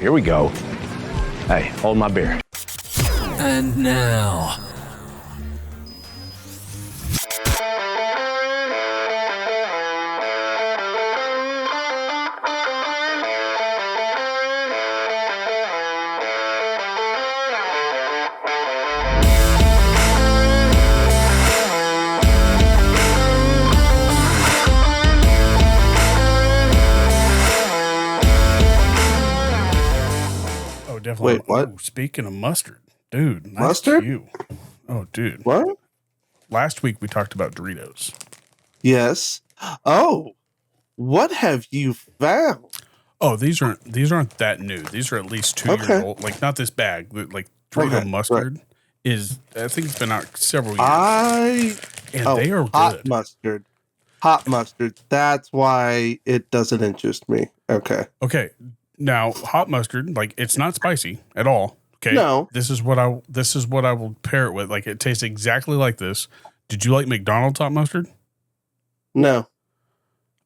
Here we go. Hey, hold my beer. And now... Definitely. Wait, what? Ooh, speaking of mustard, dude. Nice Mustard? cue. Oh, dude. What? Last week we talked about Doritos. Yes. Oh, what have you found? Oh, these aren't that new. These are at least 2 years old. Like not this bag, but like Dorito mustard is. I think it's been out several years. They are hot good. mustard. Hot mustard. That's why it doesn't interest me. Okay. Okay. Now, hot mustard, like it's not spicy at all. Okay. No. This is what I will pair it with. Like it tastes exactly like this. Did you like McDonald's hot mustard? No.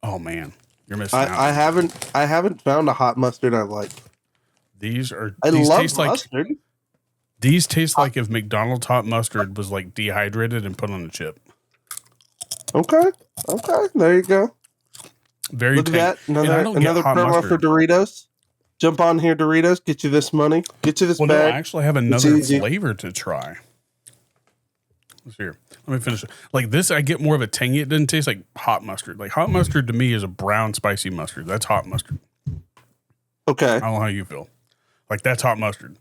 Oh man, you're missing out. I haven't found a hot mustard I like. These love taste mustard. These taste like if McDonald's hot mustard was like dehydrated and put on a chip. Okay. There you go. Very Look at that. Another promo for Doritos. Jump on here, Doritos. Get you this money. Get you this bag. No, I actually have another flavor to try. Let's see here. Let me finish it. Like this, I get more of a tangy. It doesn't taste like hot mustard. Like hot mustard to me is a brown spicy mustard. That's hot mustard. Okay. I don't know how you feel. Like that's hot mustard.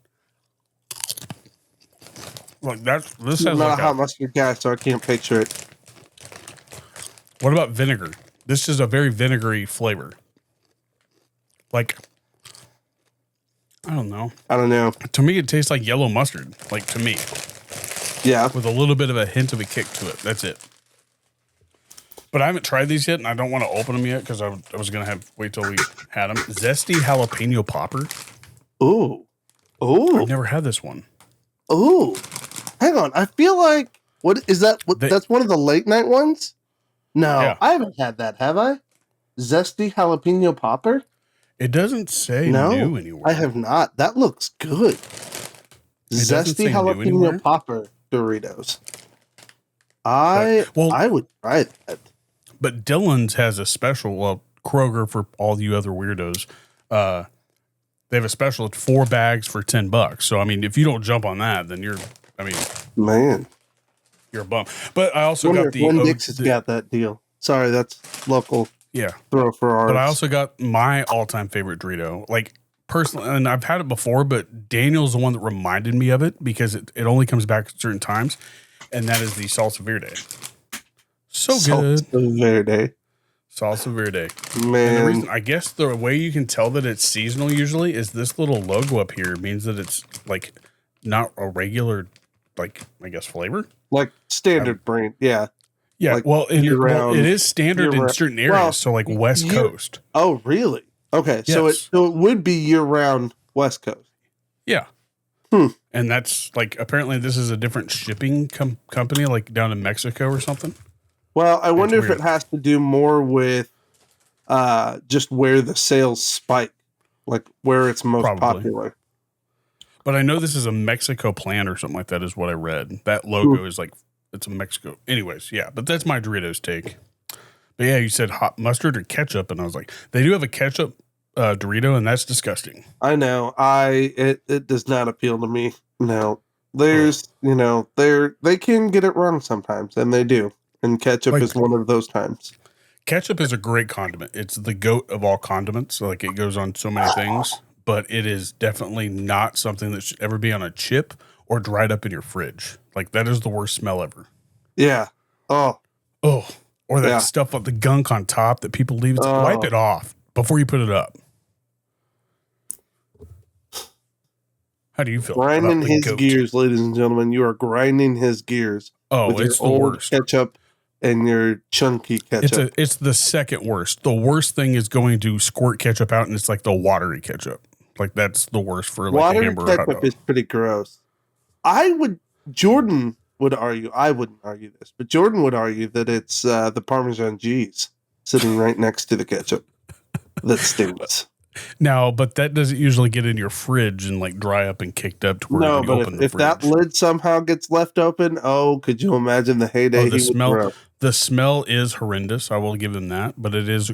Like this I'm has not like a hot mustard guy, so I can't picture it. What about vinegar? This is a very vinegary flavor. Like, I don't know. To me, it tastes like yellow mustard. Like, to me. Yeah. With a little bit of a hint of a kick to it. That's it. But I haven't tried these yet, and I don't want to open them yet because I was going to wait till we had them. Zesty jalapeno popper. Ooh. I've never had this one. Ooh. Hang on. I feel like, what is that? That's one of the late night ones? No, yeah. I haven't had that, have I? Zesty jalapeno popper? It doesn't say new anywhere. I have not. That looks good. Zesty jalapeno popper Doritos. I would try that. But Dillon's has a special, well, Kroger for all you other weirdos. They have a special, 4 bags for $10. So, I mean, if you don't jump on that, then man. You're a bum. But I also got the Dix has got that deal. Sorry, that's local. Yeah. Throw for ours. But I also got my all-time favorite Dorito. Like personally, and I've had it before, but Daniel's the one that reminded me of it because it only comes back at certain times, and that is the Salsa Verde. So good. Salsa Verde. Man. And the reason, I guess the way you can tell that it's seasonal usually is this little logo up here means that it's like not a regular, like, I guess, flavor. Like standard brand, yeah. Yeah, like it is standard in certain areas, so like West Coast. Oh, really? Okay, yes. So it would be year-round West Coast. Yeah. And that's like, apparently this is a different shipping company, like down in Mexico or something. Well, I wonder if it has to do more with just where the sales spike, like where it's most popular. But I know this is a Mexico plant or something like that is what I read. That logo is like, it's a Mexico. Anyways, yeah, but that's my Doritos take. But yeah, you said hot mustard or ketchup, and I was like, they do have a ketchup Dorito, and that's disgusting. I know. It does not appeal to me. No. There's, they can get it wrong sometimes, and they do. And ketchup is one of those times. Ketchup is a great condiment. It's the goat of all condiments. Like, it goes on so many things. But it is definitely not something that should ever be on a chip or dried up in your fridge. Like, that is the worst smell ever. Yeah. Oh. Or that stuff with the gunk on top that people leave. Wipe it off before you put it up. How do you feel? Grinding his gears, ladies and gentlemen. You are grinding his gears. Oh, it's the worst. Ketchup and your chunky ketchup. It's the second worst. The worst thing is going to squirt ketchup out, and it's like the watery ketchup. Like, that's the worst for like a hamburger hot dog. Ketchup is pretty gross. Jordan would argue, I wouldn't argue this, but Jordan would argue that it's the Parmesan cheese sitting right next to the ketchup that stinks. No, but that doesn't usually get in your fridge and like dry up and kicked up to where No, when you but open the if that fridge. lid somehow gets left open, could you imagine the heyday the he would smell. throw? The smell is horrendous. I will give them that, but it is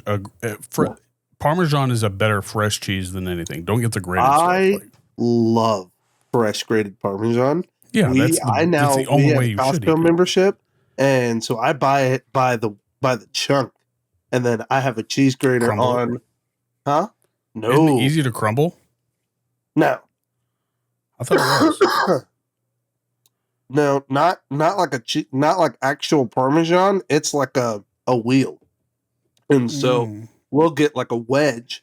Parmesan is a better fresh cheese than anything. Don't get the grated stuff. Love fresh grated Parmesan. Yeah, that's the only way you should eat Costco membership, and so I buy it by the chunk, and then I have a cheese grater Crumble on. Huh? No, Isn't it easy to crumble? No, I thought it was. No, not like actual Parmesan. It's like a wheel, and so we'll get like a wedge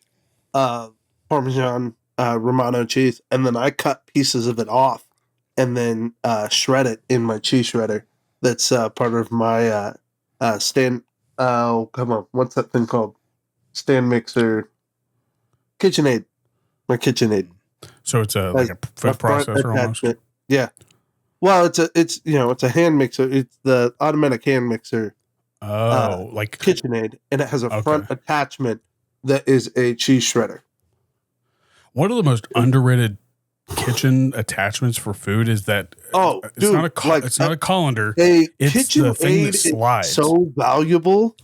of Parmesan Romano cheese, and then I cut pieces of it off, and then shred it in my cheese shredder. That's part of my stand. Oh, come on, what's that thing called? Stand mixer. KitchenAid. My KitchenAid. So it's like a food processor almost. Yeah. Well, it's a hand mixer. It's the automatic hand mixer. Like KitchenAid, and it has a front attachment that is a cheese shredder. One of the most underrated kitchen attachments for food is that it's not a colander. It's the thing that slides. So valuable.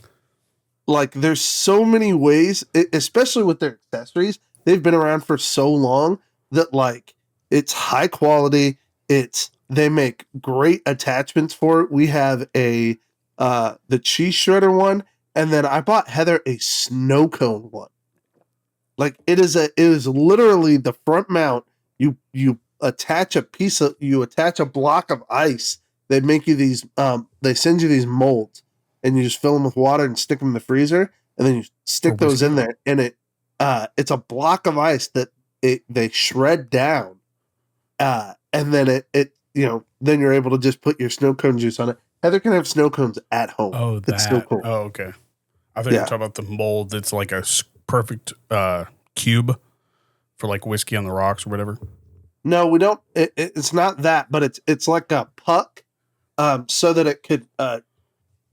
Like there's so many ways, especially with their accessories. They've been around for so long that like it's high quality. They make great attachments for it. We have the cheese shredder one, and then I bought Heather a snow cone one. Like it is literally the front mount. You attach a block of ice. They make you these. They send you these molds, and you just fill them with water and stick them in the freezer, and then you stick those in there, and it's a block of ice that they shred down, and then then you're able to just put your snow cone juice on it. Heather can have snow cones at home. Oh, that's so cool. Oh, okay. I think you're talking about the mold that's like a perfect cube for like whiskey on the rocks or whatever. No, we don't. It's not that, but it's like a puck, so that it could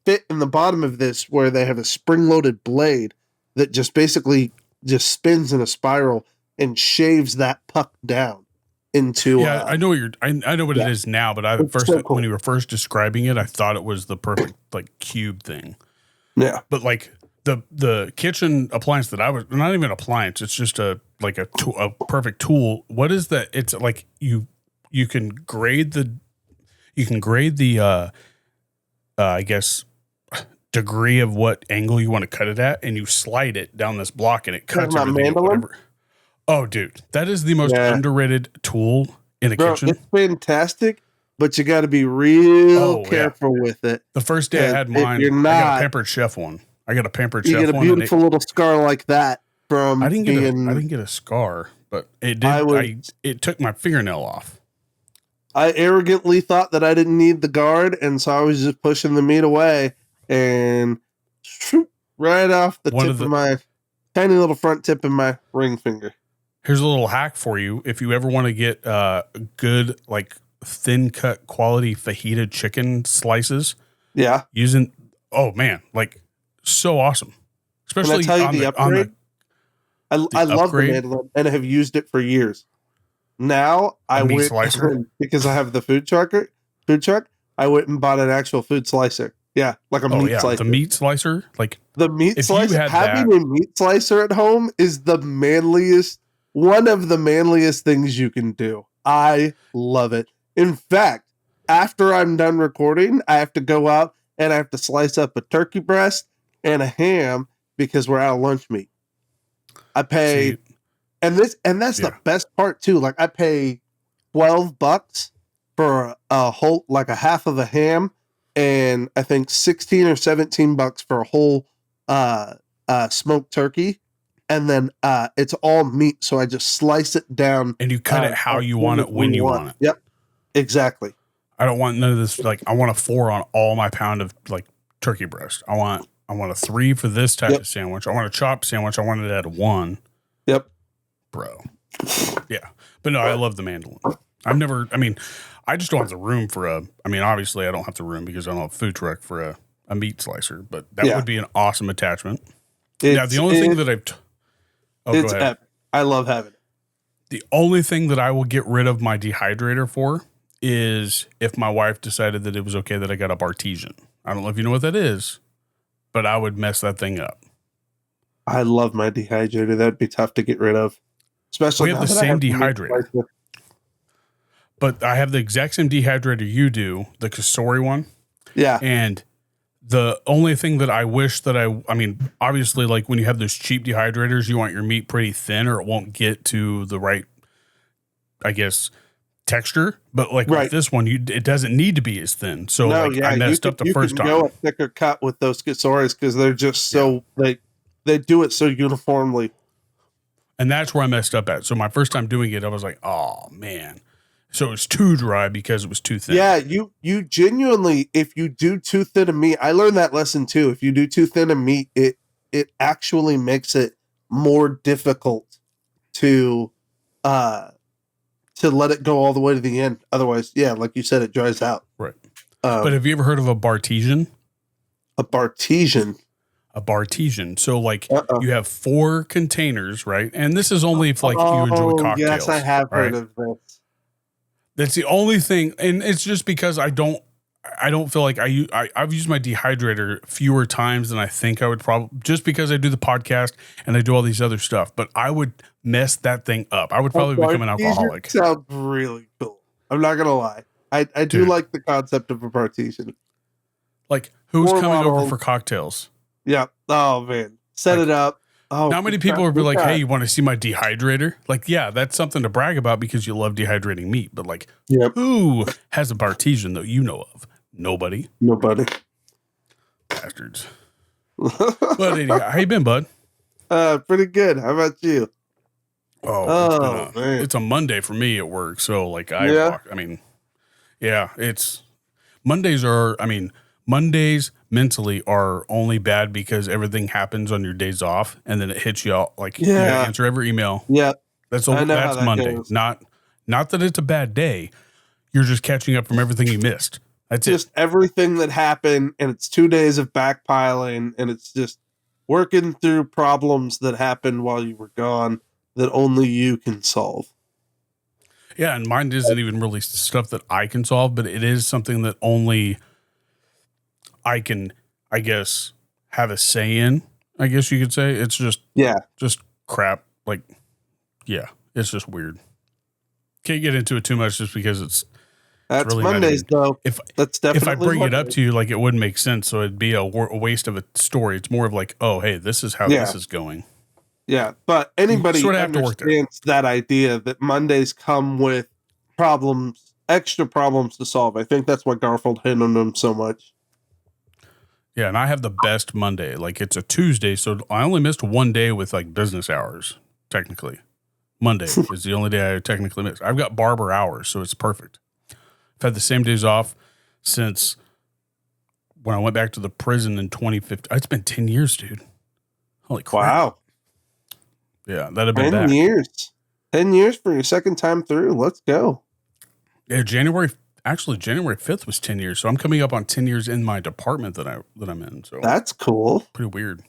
fit in the bottom of this, where they have a spring-loaded blade that just basically just spins in a spiral and shaves that puck down into. Yeah, I know what it is now, but when you were first describing it, I thought it was the perfect like cube thing. Yeah, but like the kitchen appliance that I was not even an appliance, it's just a perfect tool. What is that? It's like you can grade the I guess degree of what angle you want to cut it at, and you slide it down this block, and it cuts everything. Whatever. Oh, dude, that is the most underrated tool in a kitchen. It's fantastic, but you got to be real careful with it. The first day I had mine, I got a Pampered Chef one. You get a beautiful little scar like that from. I didn't get a scar, but it did. It took my fingernail off. I arrogantly thought that I didn't need the guard, and so I was just pushing the meat away, and right off the tip of my tiny little front tip of my ring finger. Here's a little hack for you. If you ever want to get good, like thin cut quality fajita chicken slices. Yeah. Like so awesome. Especially Can I tell you the upgrade? I love the mandolin and have used it for years. Now I went because I have the food truck. I went and bought an actual food slicer. Yeah, like a meat slicer. The meat slicer, like the meat slicer. Having a meat slicer at home is one of the manliest things you can do. I love it. In fact, after I'm done recording, I have to go out and I have to slice up a turkey breast and a ham because we're out of lunch meat. I pay, and that's the best part too. Like I pay $12 for a whole, like a half of a ham, and I think $16 or $17 for a whole smoked turkey. And then it's all meat, so I just slice it down. And you cut it how you want it when you want it. Yep, exactly. I don't want none of this. Like I want a 4 on all my pound of like turkey breast. I want a 3 for this type of sandwich. I want a chopped sandwich. I want it at a 1. Yep, bro. Yeah, but no, I love the mandolin. I just don't have the room for obviously I don't have the room because I don't have a food truck for a meat slicer, but that would be an awesome attachment. The only thing that I've... it's epic. I love having it. The only thing that I will get rid of my dehydrator for is if my wife decided that it was okay that I got a Bartesian. I don't know if you know what that is, but I would mess that thing up. I love my dehydrator. That'd be tough to get rid of. Especially we have the same dehydrator. But I have the exact same dehydrator you do, the Kasori one. Yeah. And the only thing that I wish that I mean, obviously, like when you have those cheap dehydrators, you want your meat pretty thin or it won't get to the right, I guess, texture. But like with this one, it doesn't need to be as thin. So I messed up the first time. You can go a thicker cut with those Kasoris because they're just so, they do it so uniformly. And that's where I messed up at. So my first time doing it, I was like, oh, man. So it was too dry because it was too thin. Yeah, you genuinely, if you do too thin of meat, I learned that lesson too. If you do too thin of meat, it actually makes it more difficult to let it go all the way to the end. Otherwise, yeah, like you said, it dries out. Right. But have you ever heard of a Bartesian? A Bartesian? A Bartesian. So like you have 4 containers, right? And this is only if like you enjoy cocktails. Yes, I have heard of this. That's the only thing, and it's just because I don't feel like I've used my dehydrator fewer times than I think I would probably, just because I do the podcast and I do all these other stuff. But I would mess that thing up. I would probably become an alcoholic. Sounds really cool. I'm not gonna lie. I do like the concept of a Bartesian. Like who's coming over for cocktails? Yeah. Oh man, set it up. Oh, not many people would be like, hey, you want to see my dehydrator? Like, yeah, that's something to brag about because you love dehydrating meat. But like, who has a Bartesian that you know of? Nobody. Bastards. But anyway, how you been, bud? Pretty good. How about you? Man. It's a Monday for me at work. So like it's Mondays mentally are only bad because everything happens on your days off and then it hits you out. Like you gotta answer every email. Yeah. That's Monday. Goes. Not that it's a bad day. You're just catching up from everything you missed. That's just everything that happened. And it's 2 days of backpiling and it's just working through problems that happened while you were gone that only you can solve. Yeah. And mine isn't even really stuff that I can solve, but it is something that only I can, I guess, have a say in, I guess you could say. It's just crap. Like, yeah, it's just weird. Can't get into it too much just because that's really Mondays, though. That's definitely if I bring it up to you, like, it wouldn't make sense. So it'd be a waste of a story. It's more of like, oh, hey, this is how this is going. Yeah, but anybody sort of understands that idea that Mondays come with problems, extra problems to solve. I think that's why Garfield hit on them so much. Yeah, and I have the best Monday. Like, it's a Tuesday, so I only missed one day with, like, business hours, technically. Monday is the only day I technically missed. I've got barber hours, so it's perfect. I've had the same days off since when I went back to the prison in 2015. It's been 10 years, dude. Holy crap. Wow. Yeah, that'd have been 10 years. 10 years for your second time through. Let's go. Yeah, January 5th was 10 years. So I'm coming up on 10 years in my department that I'm in. So that's cool. Pretty weird.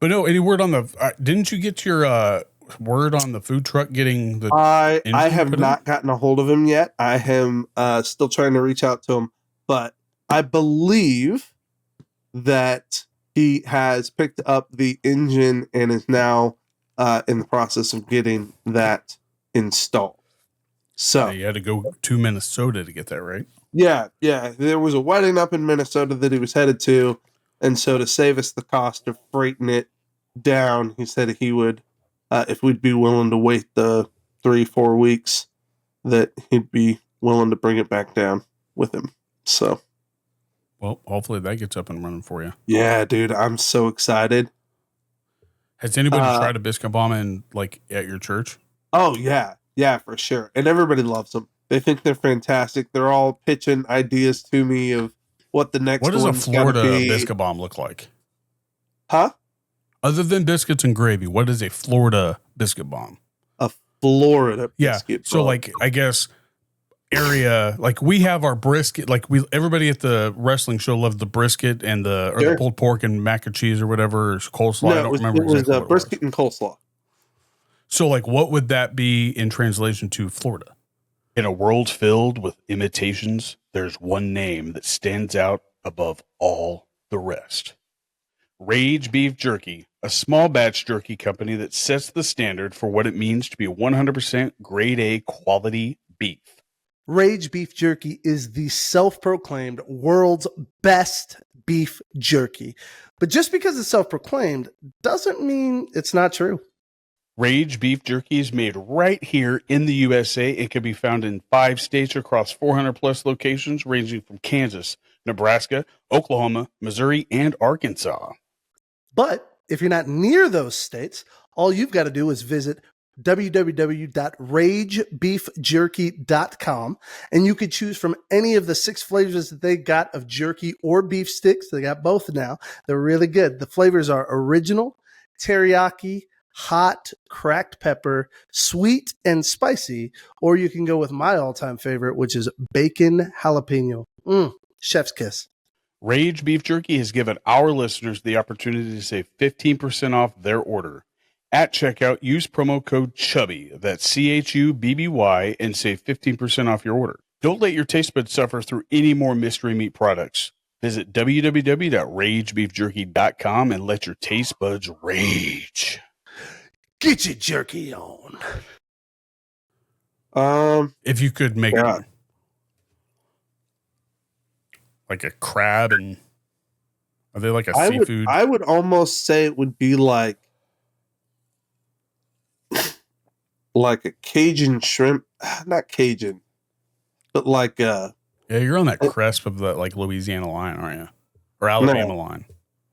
But no, any word on the, didn't you get your word on the food truck getting the, I have not gotten a hold of him yet. I am still trying to reach out to him, but I believe that he has picked up the engine and is now in the process of getting that installed. So you had to go to Minnesota to get that, right? Yeah. There was a wedding up in Minnesota that he was headed to. And so to save us the cost of freighting it down, he said he would, if we'd be willing to wait the 3-4 weeks, that he'd be willing to bring it back down with him. So, well, hopefully that gets up and running for you. Yeah, dude, I'm so excited. Has anybody tried a biscuit bomb in like at your church? Oh yeah. Yeah, for sure. And everybody loves them. They think they're fantastic. They're all pitching ideas to me of what the next one's What does a Florida biscuit bomb look like? Huh? Other than biscuits and gravy, what is a Florida biscuit bomb? A Florida biscuit bomb. So like, I guess area, like we have our brisket, like everybody at the wrestling show loved the brisket and the pulled pork and mac and cheese or whatever, or coleslaw. No, I don't remember exactly what brisket it was. and coleslaw. So like, what would that be in translation to Florida? In a world filled with imitations, there's one name that stands out above all the rest. Rage Beef Jerky, a small batch jerky company that sets the standard for what it means to be 100% grade A quality beef. Rage Beef Jerky is the self-proclaimed world's best beef jerky. But just because it's self-proclaimed doesn't mean it's not true. Rage Beef Jerky is made right here in the USA. It can be found in 5 states across 400 plus locations ranging from Kansas, Nebraska, Oklahoma, Missouri, and Arkansas. But if you're not near those states, all you've got to do is visit www.ragebeefjerky.com, and you could choose from any of the 6 flavors that they got of jerky or beef sticks. They got both now. They're really good. The flavors are original, teriyaki, hot, cracked pepper, sweet, and spicy, or you can go with my all-time favorite, which is bacon jalapeno. Chef's kiss. Rage Beef Jerky has given our listeners the opportunity to save 15% off their order. At checkout, use promo code CHUBBY, that's CHUBBY, and save 15% off your order. Don't let your taste buds suffer through any more mystery meat products. Visit www.ragebeefjerky.com and let your taste buds rage. Get your jerky on. If you could make it like a crab, and are they like a seafood? I would almost say it would be like a Cajun shrimp, not Cajun, but like yeah, you're on that cresp of the like Louisiana line, aren't you? Or Alabama line?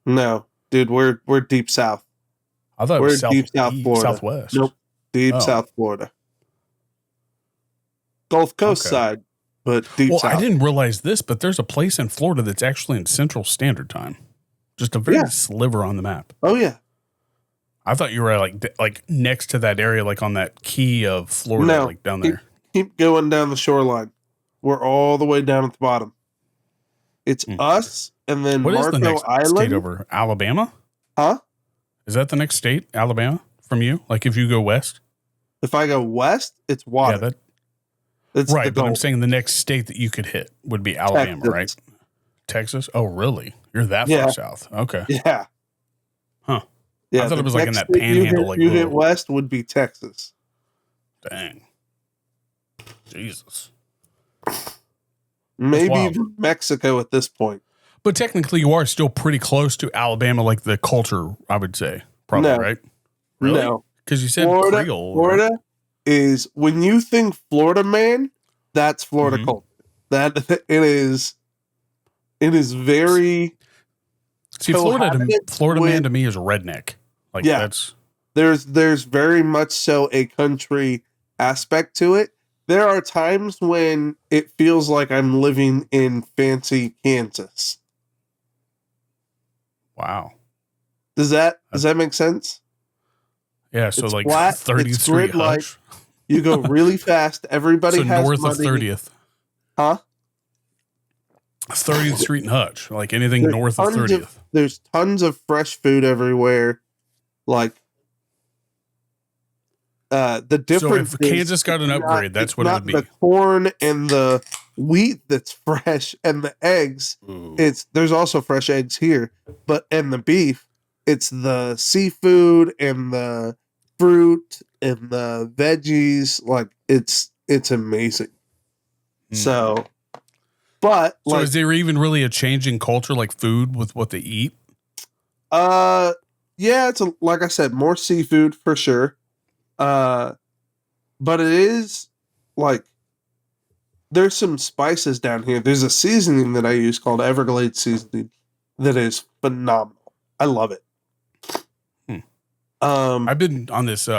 No, dude, we're deep south. I thought we're it was deep south Florida. Southwest. Nope, deep South Florida, Gulf Coast side, but deep south. I didn't realize this, but there's a place in Florida that's actually in Central Standard Time, just a very sliver on the map. Oh yeah. I thought you were like next to that area, like on that key of Florida, like down there. Keep going down the shoreline. We're all the way down at the bottom. It's us, and then what Marco is the next Island. State over? Alabama? Huh? Is that the next state, Alabama, from you? Like if you go west? If I go west, it's water. That's right, but I'm saying the next state that you could hit would be Alabama, Texas. right? Texas? Oh, really? You're that far south. Okay. Yeah. Huh. Yeah, I thought it was like in that panhandle. You hit west would be Texas. Dang. Jesus. Maybe even Mexico at this point. But technically, you are still pretty close to Alabama, like the culture, I would say. Probably, right? Really? No. Because you said Florida, Creole. Florida is, when you think Florida man, that's Florida culture. That it is very... See, Florida man to me is a redneck. Like that's... There's very much so a country aspect to it. There are times when it feels like I'm living in fancy Kansas. Wow. Does that make sense? Yeah, so it's like flat, 30th it's Street grid-like. Hutch. You go really fast. Everybody so has north money. of 30th. Huh? 30th Street and Hutch. Like anything north of 30th. There's tons of fresh food everywhere. Like the difference. So if Kansas got an upgrade, that's what it would be. The corn and the wheat that's fresh, and the eggs. There's also fresh eggs here, and the beef. It's the seafood and the fruit and the veggies. Like it's amazing. So, but so is there even really a change in culture, like food with what they eat? Yeah, it's like I said, more seafood for sure. But it is like there's some spices down here. There's a seasoning that I use called Everglades seasoning that is phenomenal. I love it. I've been on this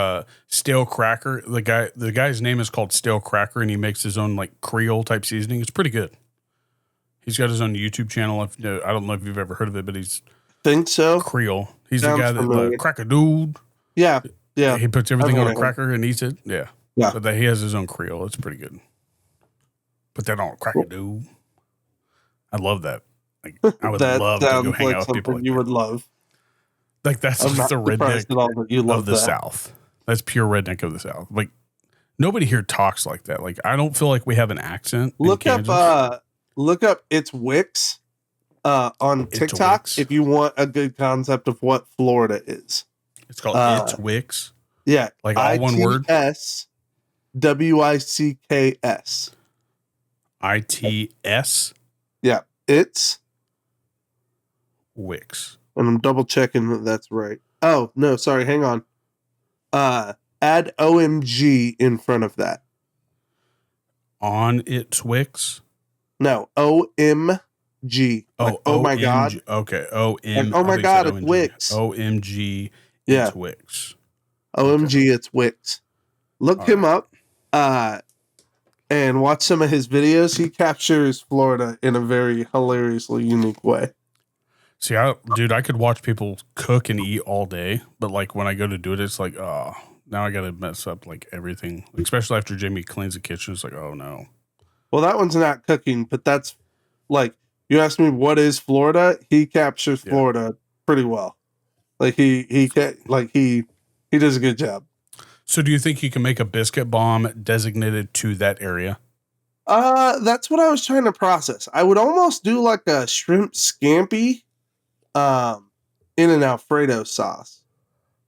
stale cracker. The guy's name is called Stale Cracker, and he makes his own like Creole type seasoning. It's pretty good. He's got his own YouTube channel. I don't know if you've ever heard of it, but think so. Creole. He's the guy that cracker dude. Yeah. He puts everything on a cracker and eats it. Yeah. But he has his own Creole. It's pretty good. Put that on a crackadoo. I love that. Like, I would That love to go sounds hang like out with people something like you that. would love. Like that's I'm like not the surprised redneck at all that you love of the that. South. That's pure redneck of the South. Like nobody here talks like that. Like I don't feel like we have an accent. Look in up Kansas. It's Wix on It's TikTok Wix. if you want a good concept of what Florida is. It's called It's Wix. Yeah. Like all one word. ITSWICKS. ITS Yeah. It's Wix. and I'm double checking that that's right. Oh, no, sorry, hang on. Add OMG in front of that. On It's Wix. No, OMG. Like, oh my God. Okay. OM. Like, oh my God, it's Wix. OMG. Yeah. It's Wix. OMG, it's Wix. Look him up and watch some of his videos. He captures Florida in a very hilariously unique way. See, dude, I could watch people cook and eat all day, but like when I go to do it, it's like, oh, now I got to mess up like everything, especially after Jamie cleans the kitchen. It's like, oh no. Well, that one's not cooking, but that's like, you asked me what is Florida? He captures Florida pretty well. Like he does a good job. So do you think you can make a biscuit bomb designated to that area? That's what I was trying to process. I would almost do like a shrimp scampi in an Alfredo sauce,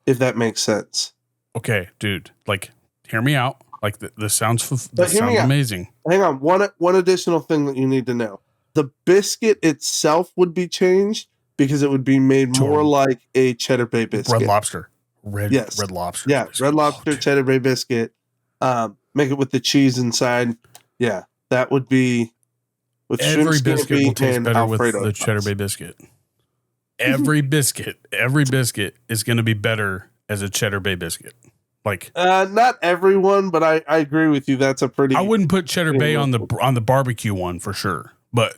if that makes sense. Okay, dude, like hear me out. Like this sounds me out. amazing. Hang on, one additional thing that you need to know. The biscuit itself would be changed because it would be made more like a Cheddar Bay biscuit. Red Lobster. Red Lobster. Yeah, Red Lobster Cheddar Bay biscuit. Make it with the cheese inside. Yeah, that would be with every shrimp biscuit will taste and better Alfredo with the Cheddar Bay biscuit. Every biscuit is going to be better as a Cheddar Bay biscuit. Like not everyone, but I agree with you. That's a pretty. I wouldn't put Cheddar Bay on the barbecue one for sure. But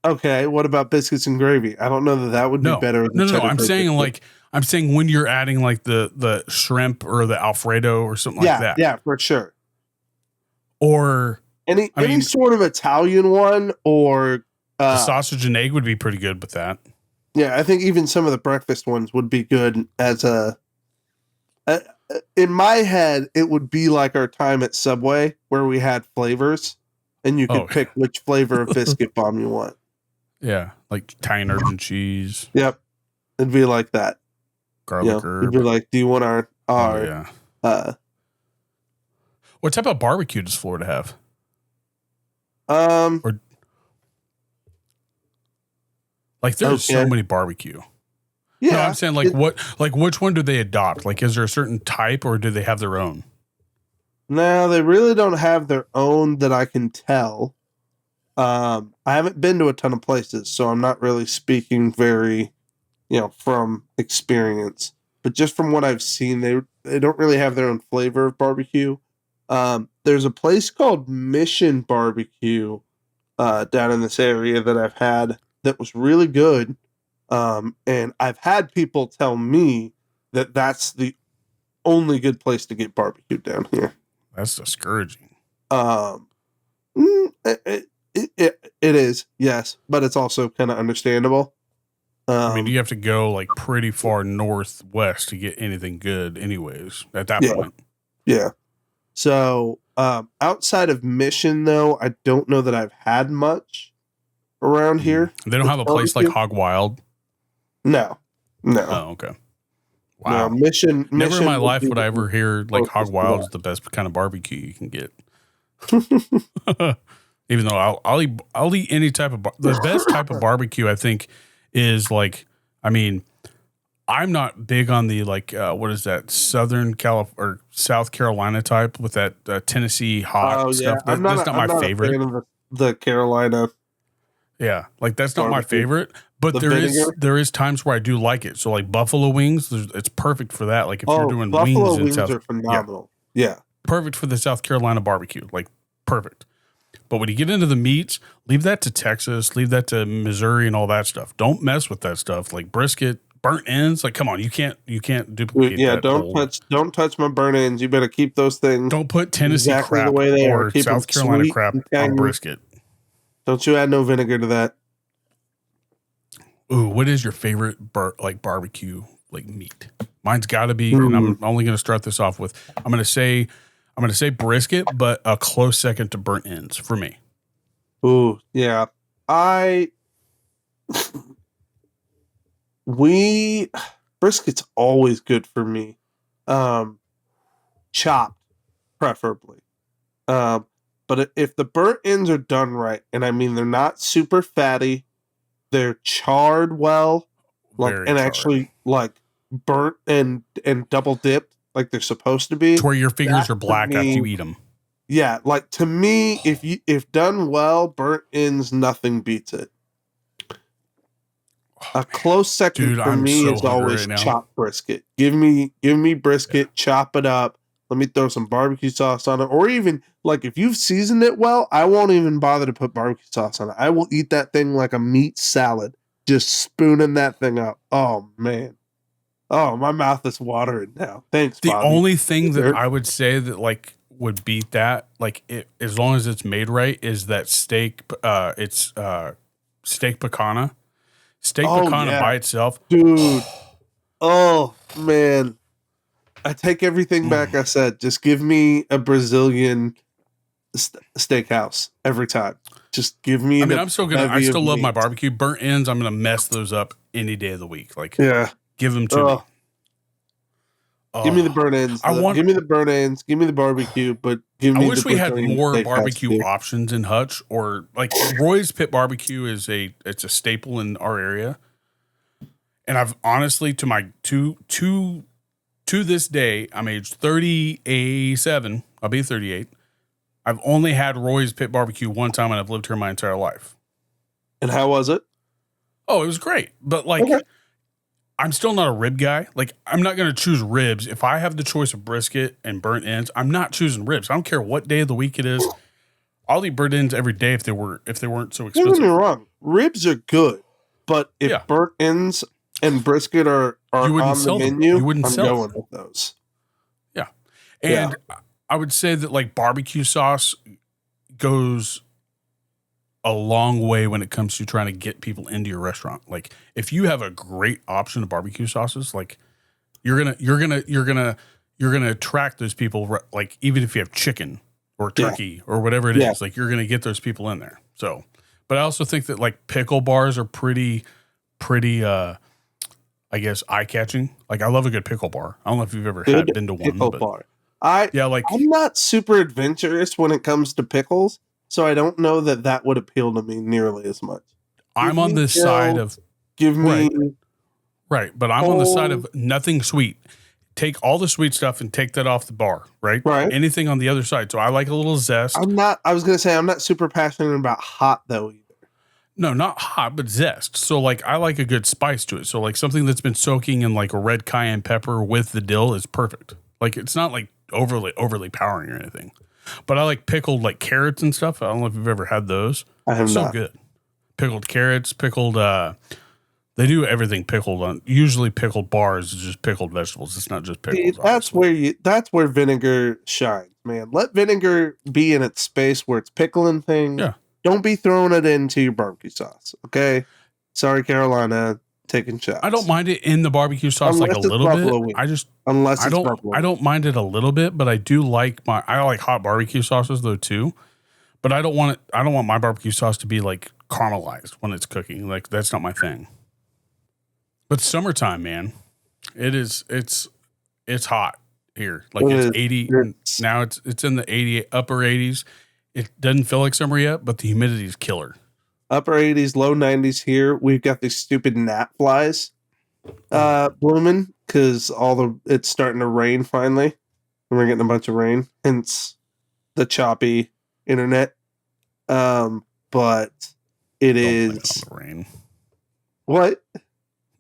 okay. What about biscuits and gravy? I don't know that would be better. No. I'm saying when you're adding like the shrimp or the Alfredo or something like that. Yeah, for sure. Or any sort of Italian one, or the sausage and egg would be pretty good with that. Yeah, I think even some of the breakfast ones would be good as a. In my head, it would be like our time at Subway where we had flavors, and you could pick which flavor of biscuit bomb you want. Yeah, like Italian herbs and cheese. Yep, it'd be like that. Garlic herb. It'd be like, do you want our what type of barbecue does Florida have? Or like there's so many barbecue. Yeah, no, I'm saying which one do they adopt? Like, is there a certain type, or do they have their own? No, they really don't have their own that I can tell. I haven't been to a ton of places, so I'm not really speaking very, from experience. But just from what I've seen, they don't really have their own flavor of barbecue. There's a place called Mission Barbecue down in this area that I've had that was really good. And I've had people tell me that that's the only good place to get barbecue down here. That's discouraging. It is, yes, but it's also kind of understandable. I mean, you have to go like pretty far northwest to get anything good anyways at that point. Yeah. So, outside of Mission though, I don't know that I've had much around here. They don't have a place like Hog Wild. No. Oh, okay. Wow. No, Mission. Never in my life would I ever hear like Hog Wild is the best kind of barbecue you can get. Even though I'll eat any type of the best type of barbecue I think is like, I mean, I'm not big on the like what is that Southern or South Carolina type with that Tennessee hot stuff. That's not my favorite. A fan of the Carolina. Yeah, like that's not my favorite, but there is times where I do like it. So like buffalo wings, it's perfect for that. Like if you're doing buffalo wings are phenomenal. Yeah, perfect for the South Carolina barbecue. Like perfect. But when you get into the meats, leave that to Texas, leave that to Missouri and all that stuff. Don't mess with that stuff. Like brisket burnt ends. Like, come on, you can't duplicate. Yeah, that don't touch my burnt ends. You better keep those things. Don't put Tennessee exactly crap the way they or are. Keep them South Carolina sweet crap and on tangy. brisket. Don't you add no vinegar to that. Ooh, what is your favorite barbecue meat? Mine's got to be, and I'm only going to start this off with. I'm going to say brisket, but a close second to burnt ends for me. Ooh, yeah. Brisket's always good for me. Chopped, preferably. But if the burnt ends are done right, and I mean they're not super fatty, they're charred well, actually burnt and double dipped like they're supposed to be. To where your fingers are black after you eat them. Yeah, like to me, if done well, burnt ends, nothing beats it. A close second for me is always chopped brisket. Give me brisket, chop it up. Let me throw some barbecue sauce on it. Or even, like, if you've seasoned it well, I won't even bother to put barbecue sauce on it. I will eat that thing like a meat salad, just spooning that thing up. Oh, man. Oh, my mouth is watering now. Thanks, The Bobby. only thing that I would say that, like, would beat that, like, as long as it's made right, is that steak. It's steak picanha. Steak picanha by itself. Dude. Oh, man. I take everything back I said. Just give me a Brazilian steakhouse every time. Just give me. I still love my barbecue. Burnt ends, I'm gonna mess those up any day of the week. Like, yeah, give them to me. Give me the burnt ends. Give me the burnt ends. Give me the barbecue. But give me. I wish we had more barbecue options in Hutch, or like Roy's Pit Barbecue is it's a staple in our area. And I've honestly, to this day, I'm aged 37. I'll be 38. I've only had Roy's Pit Barbecue one time, and I've lived here my entire life. And how was it? Oh, it was great. But I'm still not a rib guy. Like, I'm not going to choose ribs. If I have the choice of brisket and burnt ends, I'm not choosing ribs. I don't care what day of the week it is. I'll eat burnt ends every day if they weren't so expensive. Don't get me wrong. Ribs are good, but if burnt ends and brisket are on the menu, I'm going with those. Yeah. And I would say that, like, barbecue sauce goes a long way when it comes to trying to get people into your restaurant. Like, if you have a great option of barbecue sauces, like, you're gonna attract those people. Like, even if you have chicken or turkey or whatever it is, like, you're gonna get those people in there. So, but I also think that, like, pickle bars are pretty I guess eye-catching. Like, I love a good pickle bar. I don't know if you've ever been to one. Pickle bar. I'm not super adventurous when it comes to pickles, so I don't know that would appeal to me nearly as much. I'm on the side of right, but I'm on the side of nothing sweet. Take all the sweet stuff and take that off the bar, right? Right. Anything on the other side. So I like a little zest. I'm not super passionate about hot though either. No, not hot, but zest. So, like, I like a good spice to it. So, like, something that's been soaking in, like, a red cayenne pepper with the dill is perfect. Like, it's not, like, overly powering or anything. But I like pickled, like, carrots and stuff. I don't know if you've ever had those. I have not. So good. Pickled carrots, pickled, they do everything pickled on. Usually pickled bars is just pickled vegetables. It's not just pickles. See, that's where vinegar shines, man. Let vinegar be in its space where it's pickling things. Yeah. Don't be throwing it into your barbecue sauce, okay? Sorry, Carolina, taking shots. I don't mind it in the barbecue sauce like a little bit. I don't mind it a little bit, but I do like I like hot barbecue sauces though too. But I don't want my barbecue sauce to be like caramelized when it's cooking. Like, that's not my thing. But summertime, man, it's hot here. Like, it's 80 now. It's in the 80 upper 80s. It doesn't feel like summer yet, but the humidity is killer. Upper 80s, low 90s here. We've got these stupid gnat flies blooming because it's starting to rain finally. And we're getting a bunch of rain, hence the choppy internet. But it is rain. What?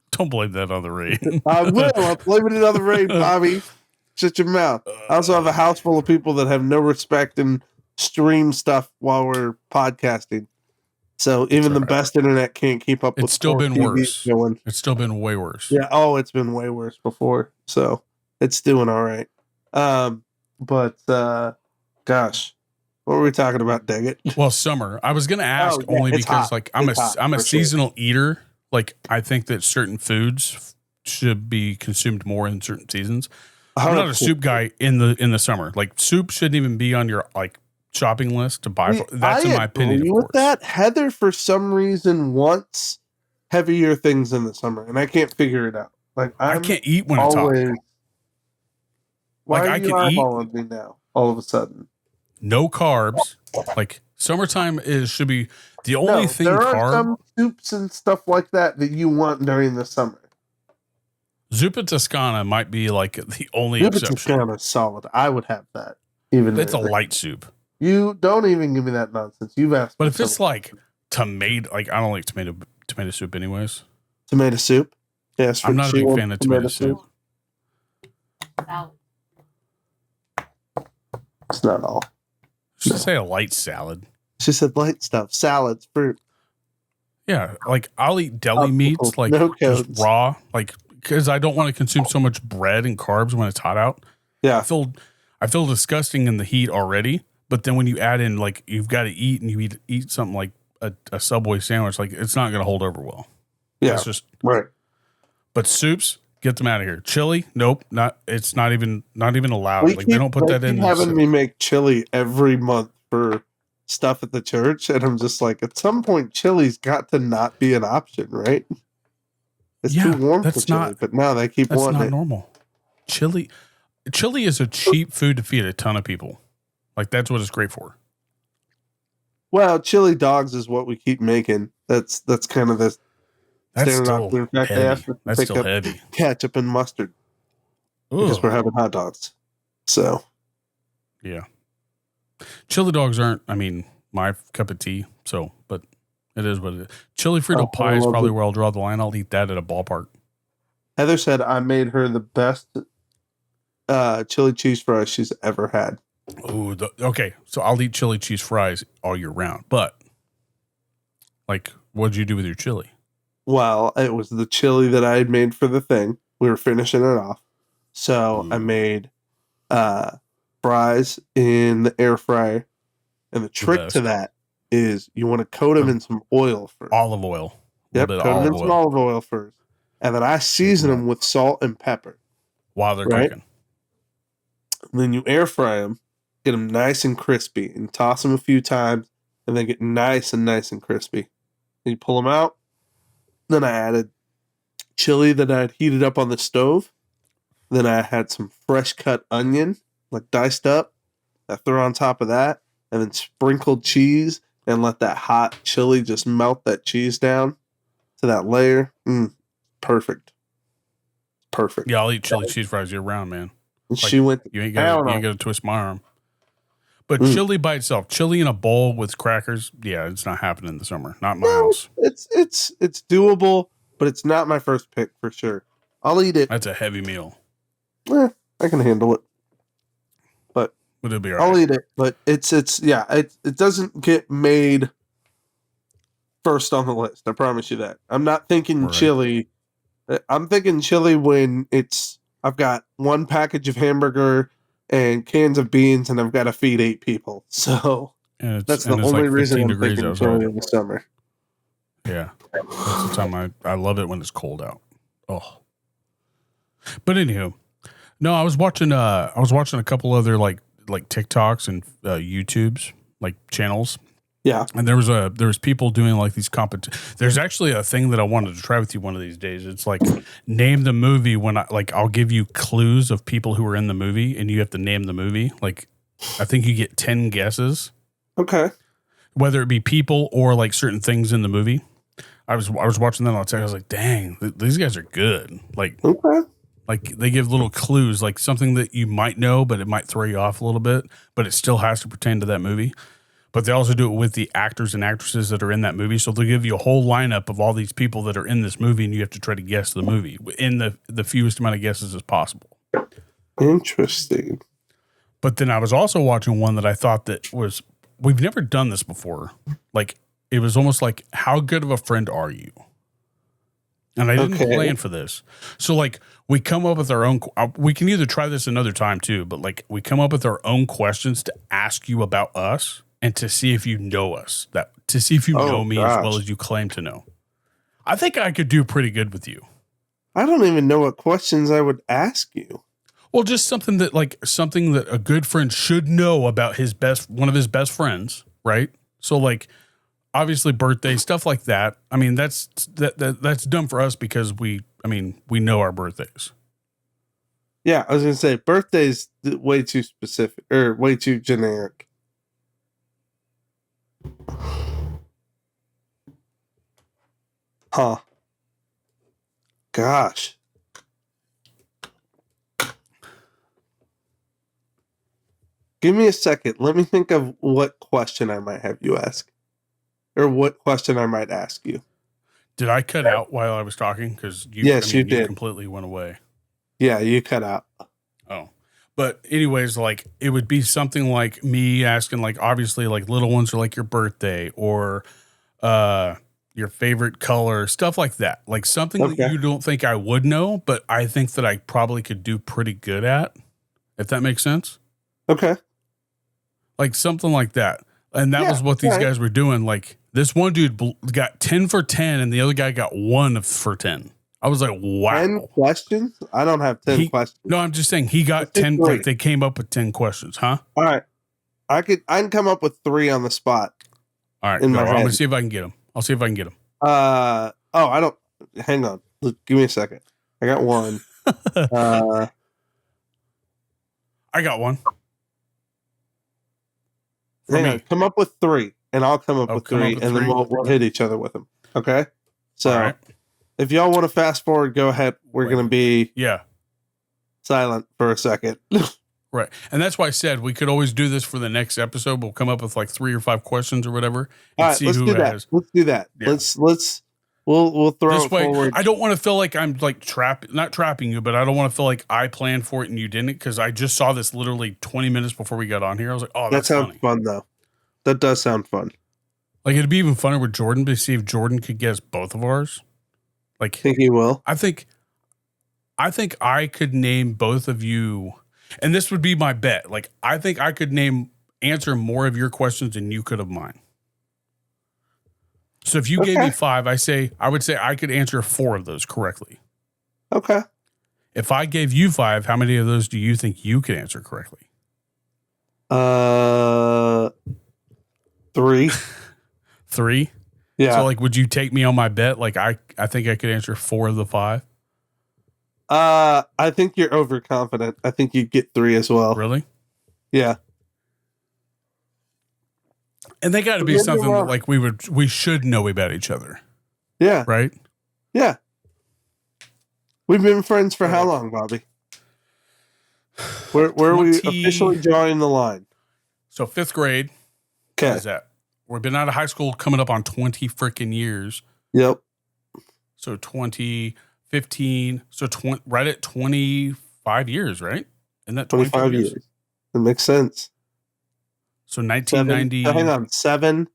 Don't blame that on the rain. I will. I'm blaming it on the rain, Bobby. Shut your mouth. I also have a house full of people that have no respect and stream stuff while we're podcasting. So even the best internet can't keep up with It's still been 4 TVs worse. going. It's still been way worse. Yeah. Oh, it's been way worse before. So it's doing all right. Gosh, what were we talking about? Dang it. Well, summer. I was going to ask only it's because hot. like I'm It's hot, a for sure. seasonal eater. Like I think that certain foods should be consumed more in certain seasons. I'm not a soup guy in the summer. Like soup shouldn't even be on your like shopping list to buy. That's in my opinion. Of with course. that, Heather for some reason wants heavier things in the summer, and I can't figure it out. Like I can't eat when it's hot. always. Why Like, are I you can eat- eyeballing me now? All of a sudden, No carbs. Like summertime should be the only thing there are carb. some soups and stuff like that you want during the summer. Zuppa Toscana might be like the only It's exception. kind of solid. I would have that. Even It's a there. light soup. You don't even give me that nonsense. You've asked. But me if it's something. like tomato, like I don't like tomato soup anyways. Tomato soup, yes, I'm not a big fan of tomato soup. It's not all. Should say a light salad. She said light stuff, salads, fruit. Yeah, like I'll eat deli meats, like no just codes. raw, like because I don't want to consume so much bread and carbs when it's hot out. Yeah, I feel disgusting in the heat already, but then when you add in like you've got to eat and you eat something like a Subway sandwich, like it's not going to hold over well. yeah, That's just right. But soups, get them out of here. Chili, nope, it's not even allowed. Like they don't put that in. Having me make chili every month for stuff at the church, and I'm just like, at some point, chili's got to not be an option, right? It's too warm for chili, but now they keep That's wanting not it. normal. Chili is a cheap food to feed a ton of people. Like that's what it's great for. Well, chili dogs is what we keep making. That's kind of the That's standard still option. In fact, they asked heavy. us to That's pick still up heavy. ketchup and mustard because Ugh. we're having hot dogs. So Yeah. Chili dogs aren't, I mean, my cup of tea. So, but it is what it is. Chili Frito pie is probably where I'll draw the line. I'll eat that at a ballpark. Heather said I made her the best chili cheese fries she's ever had. Oh, okay. So I'll eat chili cheese fries all year round. But, like, what'd you do with your chili? Well, it was the chili that I had made for the thing. We were finishing it off. So I made fries in the air fryer. And the trick to that is you want to coat them in some oil first. Olive oil. Yep, coat them in some olive oil first. And then I season them with salt and pepper. While they're cooking. And then you air fry them, get them nice and crispy, and toss them a few times, and they get nice and crispy. Then you pull them out. Then I added chili that I had heated up on the stove. Then I had some fresh cut onion, like diced up. I threw on top of that, and then sprinkled cheese, and let that hot chili just melt that cheese down to that layer. Perfect. Perfect. Yeah, I'll eat chili cheese fries year round, man. And she went. You ain't got to twist my arm. But chili by itself, chili in a bowl with crackers, yeah, it's not happening in the summer. Not in my house. It's doable, but it's not my first pick for sure. I'll eat it. That's a heavy meal. I can handle it. But it'll be all right. I'll eat it. But it doesn't get made first on the list. I promise you that. I'm not thinking chili. I'm thinking chili when I've got one package of hamburger and cans of beans, and I've got to feed 8 people. So that's the only reason I'm thinking chili in the summer. Yeah, that's the time I love it when it's cold out. Oh, but anywho, no, I was watching a couple other like TikToks and YouTubes like channels. Yeah, and there was people doing like these There's actually a thing that I wanted to try with you one of these days. It's like name the movie when I'll give you clues of people who are in the movie and you have to name the movie. Like I think you get 10 guesses. Okay. Whether it be people or like certain things in the movie. I was watching that on TikTok. I was like, dang, these guys are good. Like, okay. Like they give little clues, like something that you might know, but it might throw you off a little bit, but it still has to pertain to that movie. But they also do it with the actors and actresses that are in that movie. So they'll give you a whole lineup of all these people that are in this movie, and you have to try to guess the movie in the fewest amount of guesses as possible. Interesting. But then I was also watching one that I thought that was, we've never done this before. Like it was almost like, how good of a friend are you? And I didn't Okay. plan for this. So like we come up with our own, we can either try this another time too, but like we come up with our own questions to ask you about us and to see if you know us, to see if you know me as well as you claim to know. I think I could do pretty good with you. I don't even know what questions I would ask you. Well, just something that a good friend should know about one of his best friends, right? So like obviously birthday stuff like that. I mean, that's dumb for us because we know our birthdays. Yeah, I was going to say birthday's way too specific or way too generic. Huh. Gosh. Give me a second. Let me think of what question I might have you ask. Or what question I might ask you. Did I cut out while I was talking? Because you did. Completely went away. Yeah, you cut out. Oh, but anyways, like it would be something like me asking, like obviously, like little ones are like your birthday or your favorite color, stuff like that. Like something that you don't think I would know, but I think that I probably could do pretty good at. If that makes sense. Okay. Like something like that. And that was what these guys were doing. Like this one dude got 10 for 10 and the other guy got 1 for 10. I was like, wow. 10 questions? I don't have 10 questions. No, I'm just saying he got 10. Like they came up with 10 questions, huh? All right. I can come up with 3 on the spot. All right. I'm going to see if I can get them. I'll see if I can get them. I don't. Hang on. Give me a second. I got 1. I got 1. Hang on. Come up with 3, and I'll come up with 3, and then we'll hit each other with them. Okay? So, if y'all want to fast forward, go ahead. We're going to be silent for a second. Right. And that's why I said we could always do this for the next episode. We'll come up with like 3 or 5 questions or whatever. All right, let's do that. Let's do that. Yeah. We'll throw it forward. I don't want to feel like I'm like not trapping you, but I don't want to feel like I planned for it and you didn't, because I just saw this literally 20 minutes before we got on here. I was like, oh, that sounds fun though. That does sound fun. Like it'd be even funner with Jordan to see if Jordan could guess both of ours. Like, think he will? I think I could name both of you, and this would be my bet. Like, I think I could answer more of your questions than you could of mine. So if you gave me 5, I would say I could answer 4 of those correctly. Okay. If I gave you 5, how many of those do you think you could answer correctly? 3. 3? Yeah. So like, would you take me on my bet? Like I think I could answer 4 of the 5. I think you're overconfident. I think you'd get 3 as well. Really? Yeah. And they got to be something that like we should know about each other. Yeah. Right? Yeah. We've been friends for how long, Bobby? Where are we officially drawing the line? So 5th grade. Okay. What is that? We've been out of high school coming up on 20 freaking years. Yep. So 2015. So right at 25 years, right? Isn't that 25 years? That makes sense. So 1990. Hang on, 7.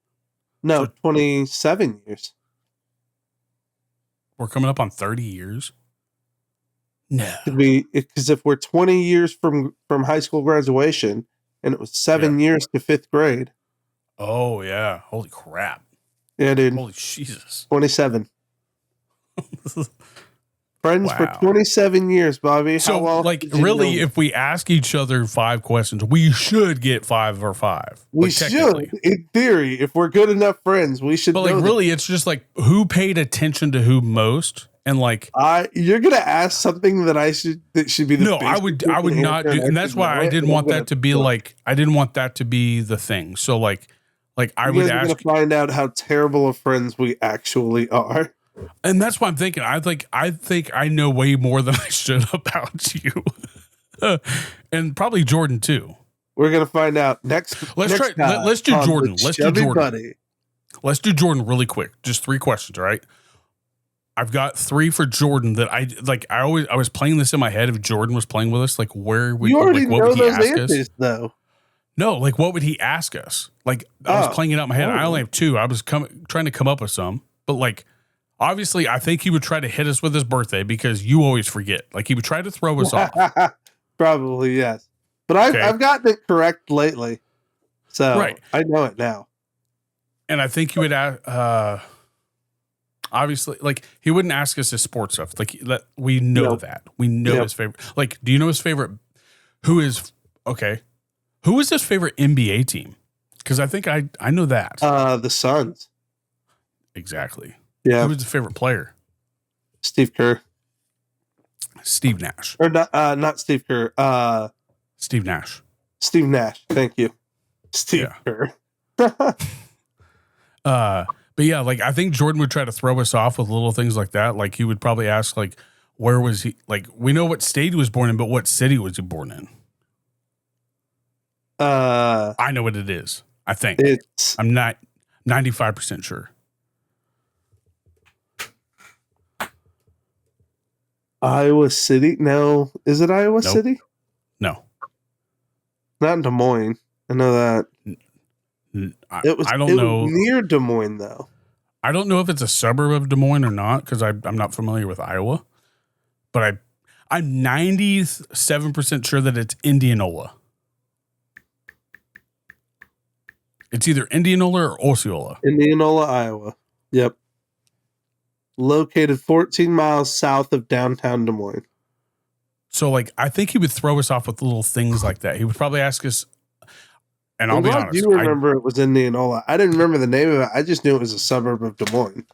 No, 27 years. We're coming up on 30 years. No. Because if we're 20 years from high school graduation, and it was 7 years to 5th grade. Oh yeah! Holy crap! Yeah, dude. Holy Jesus! 27. Friends for 27 years, Bobby. So, like, really, if we ask each other 5 questions, we should get 5 or 5. We should, in theory, if we're good enough friends, we should. But like, really, it's just like who paid attention to who most, and like, you're gonna ask something that should be the. No, I would not do, and that's why I didn't want that to be like. I didn't want that to be the thing. So like I would ask. Gonna find out how terrible of friends we actually are. And that's why I'm thinking. I think I know way more than I should about you, and probably Jordan too. We're gonna find out next. Let's do Jordan. Let's do Jordan. Buddy. Let's do Jordan really quick. Just 3 questions, all right? I've got 3 for Jordan that I like. I was playing this in my head. If Jordan was playing with us, like where would you already like, what know would he those ask answers us? though? No, like what would he ask us? Like I was playing it out in my head. I only have two. I was trying to come up with some, but like obviously I think he would try to hit us with his birthday because you always forget. Like he would try to throw us off. Probably, yes. But I've gotten it correct lately. So right. I know it now. And I think he would ask, obviously, like he wouldn't ask us his sports stuff. Like we know that. We know his favorite. Like, do you know his favorite? Who is his favorite NBA team? Because I think I know that. The Suns. Exactly. Yeah. Who's the favorite player? Steve Kerr. Steve Nash. Or not Steve Kerr. Steve Nash. Steve Nash. Thank you. Steve Kerr. But yeah, like I think Jordan would try to throw us off with little things like that. Like he would probably ask, like, where was he? Like we know what state he was born in, but what city was he born in? I know what it is. I think I'm not 95% sure. Iowa City? No. Is it Iowa City? No. Not in Des Moines. I know that. I don't know. Near Des Moines, though. I don't know if it's a suburb of Des Moines or not because I'm not familiar with Iowa. But I'm 97% sure that it's Indianola. It's either Indianola or Osceola. Indianola, Iowa. Yep. Located 14 miles south of downtown Des Moines. So, like, I think he would throw us off with little things like that. He would probably ask us, and I'll be honest. You remember it was Indianola. I didn't remember the name of it. I just knew it was a suburb of Des Moines.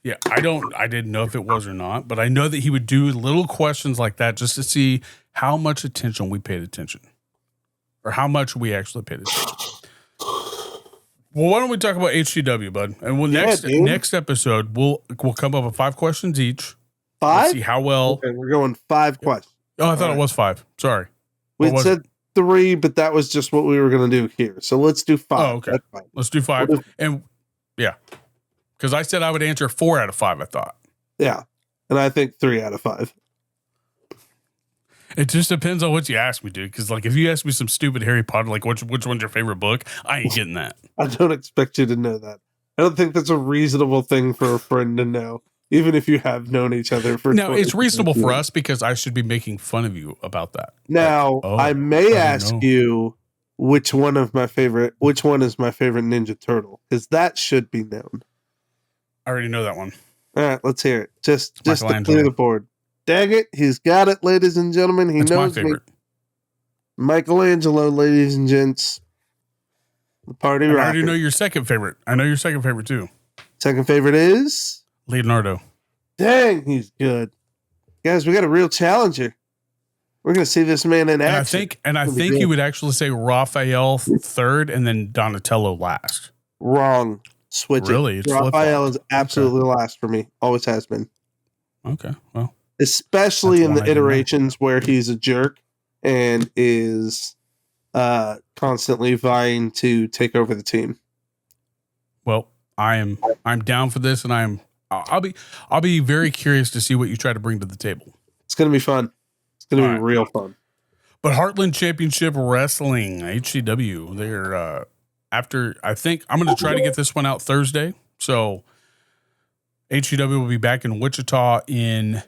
Yeah, I didn't know if it was or not, but I know that he would do little questions like that just to see how much attention we paid attention or how much we actually paid attention. Well, why don't we talk about HCW, bud? And next episode, we'll come up with 5 questions each. 5? We'll see how well. Okay, we're going 5 questions. Oh, I thought it was 5. Sorry. We said 3, but that was just what we were going to do here. So let's do 5. Oh, okay. Let's do 5. And yeah. Because I said I would answer 4 out of 5, I thought. Yeah. And I think 3 out of 5. It just depends on what you ask me, dude. Because, like, if you ask me some stupid Harry Potter, like, which one's your favorite book, I ain't getting that. I don't expect you to know that. I don't think that's a reasonable thing for a friend to know, even if you have known each other for. No, it's reasonable for us because I should be making fun of you about that. Now, I may ask you which one is my favorite Ninja Turtle, because that should be known. I already know that one. All right, let's hear it. Just to clear the board. Dang it, he's got it, ladies and gentlemen. He knows my favorite. Michelangelo, ladies and gents. The party rocker. I already know your second favorite. I know your second favorite too. Second favorite is Leonardo. Dang, he's good. Guys, we got a real challenger. We're going to see this man in action. And I think you would actually say Raphael third and then Donatello last. Wrong. Switch really? it. Raphael is absolutely last for me. Always has been. Okay. Well, especially in the iterations where he's a jerk and is constantly vying to take over the team. Well, I'm down for this, and I'll be very curious to see what you try to bring to the table. It's going to be fun. It's going to be real fun. But Heartland Championship Wrestling, HCW, they're after, I think I'm going to try to get this one out Thursday. So HCW will be back in Wichita on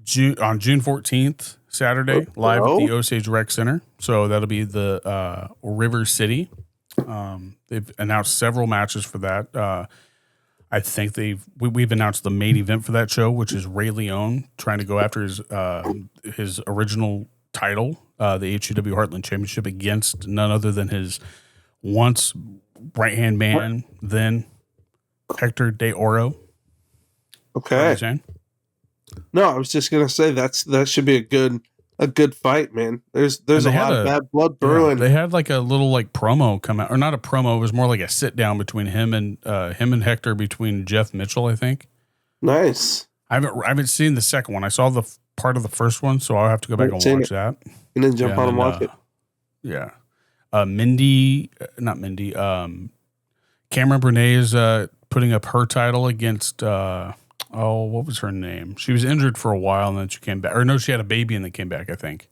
June 14th, Saturday, live at the Osage Rec Center. So that'll be the River City. They've announced several matches for that. I think we've announced the main event for that show, which is Ray Leone trying to go after his original title, the HCW Heartland Championship, against none other than his once right-hand man, then Hector De Oro. Okay. No, I was just gonna say that should be a good fight, man. There's a lot of bad blood brewing. They had like a little like promo come out, or not a promo. It was more like a sit down between him and Hector, between Jeff Mitchell, I think. Nice. I haven't seen the second one. I saw the part of the first one, so I'll have to go back and watch that. And then jump on and watch it. Yeah. Not Mindy. Cameron Bernay is putting up her title against what was her name? She was injured for a while and then she came back. Or no, she had a baby and then came back, I think.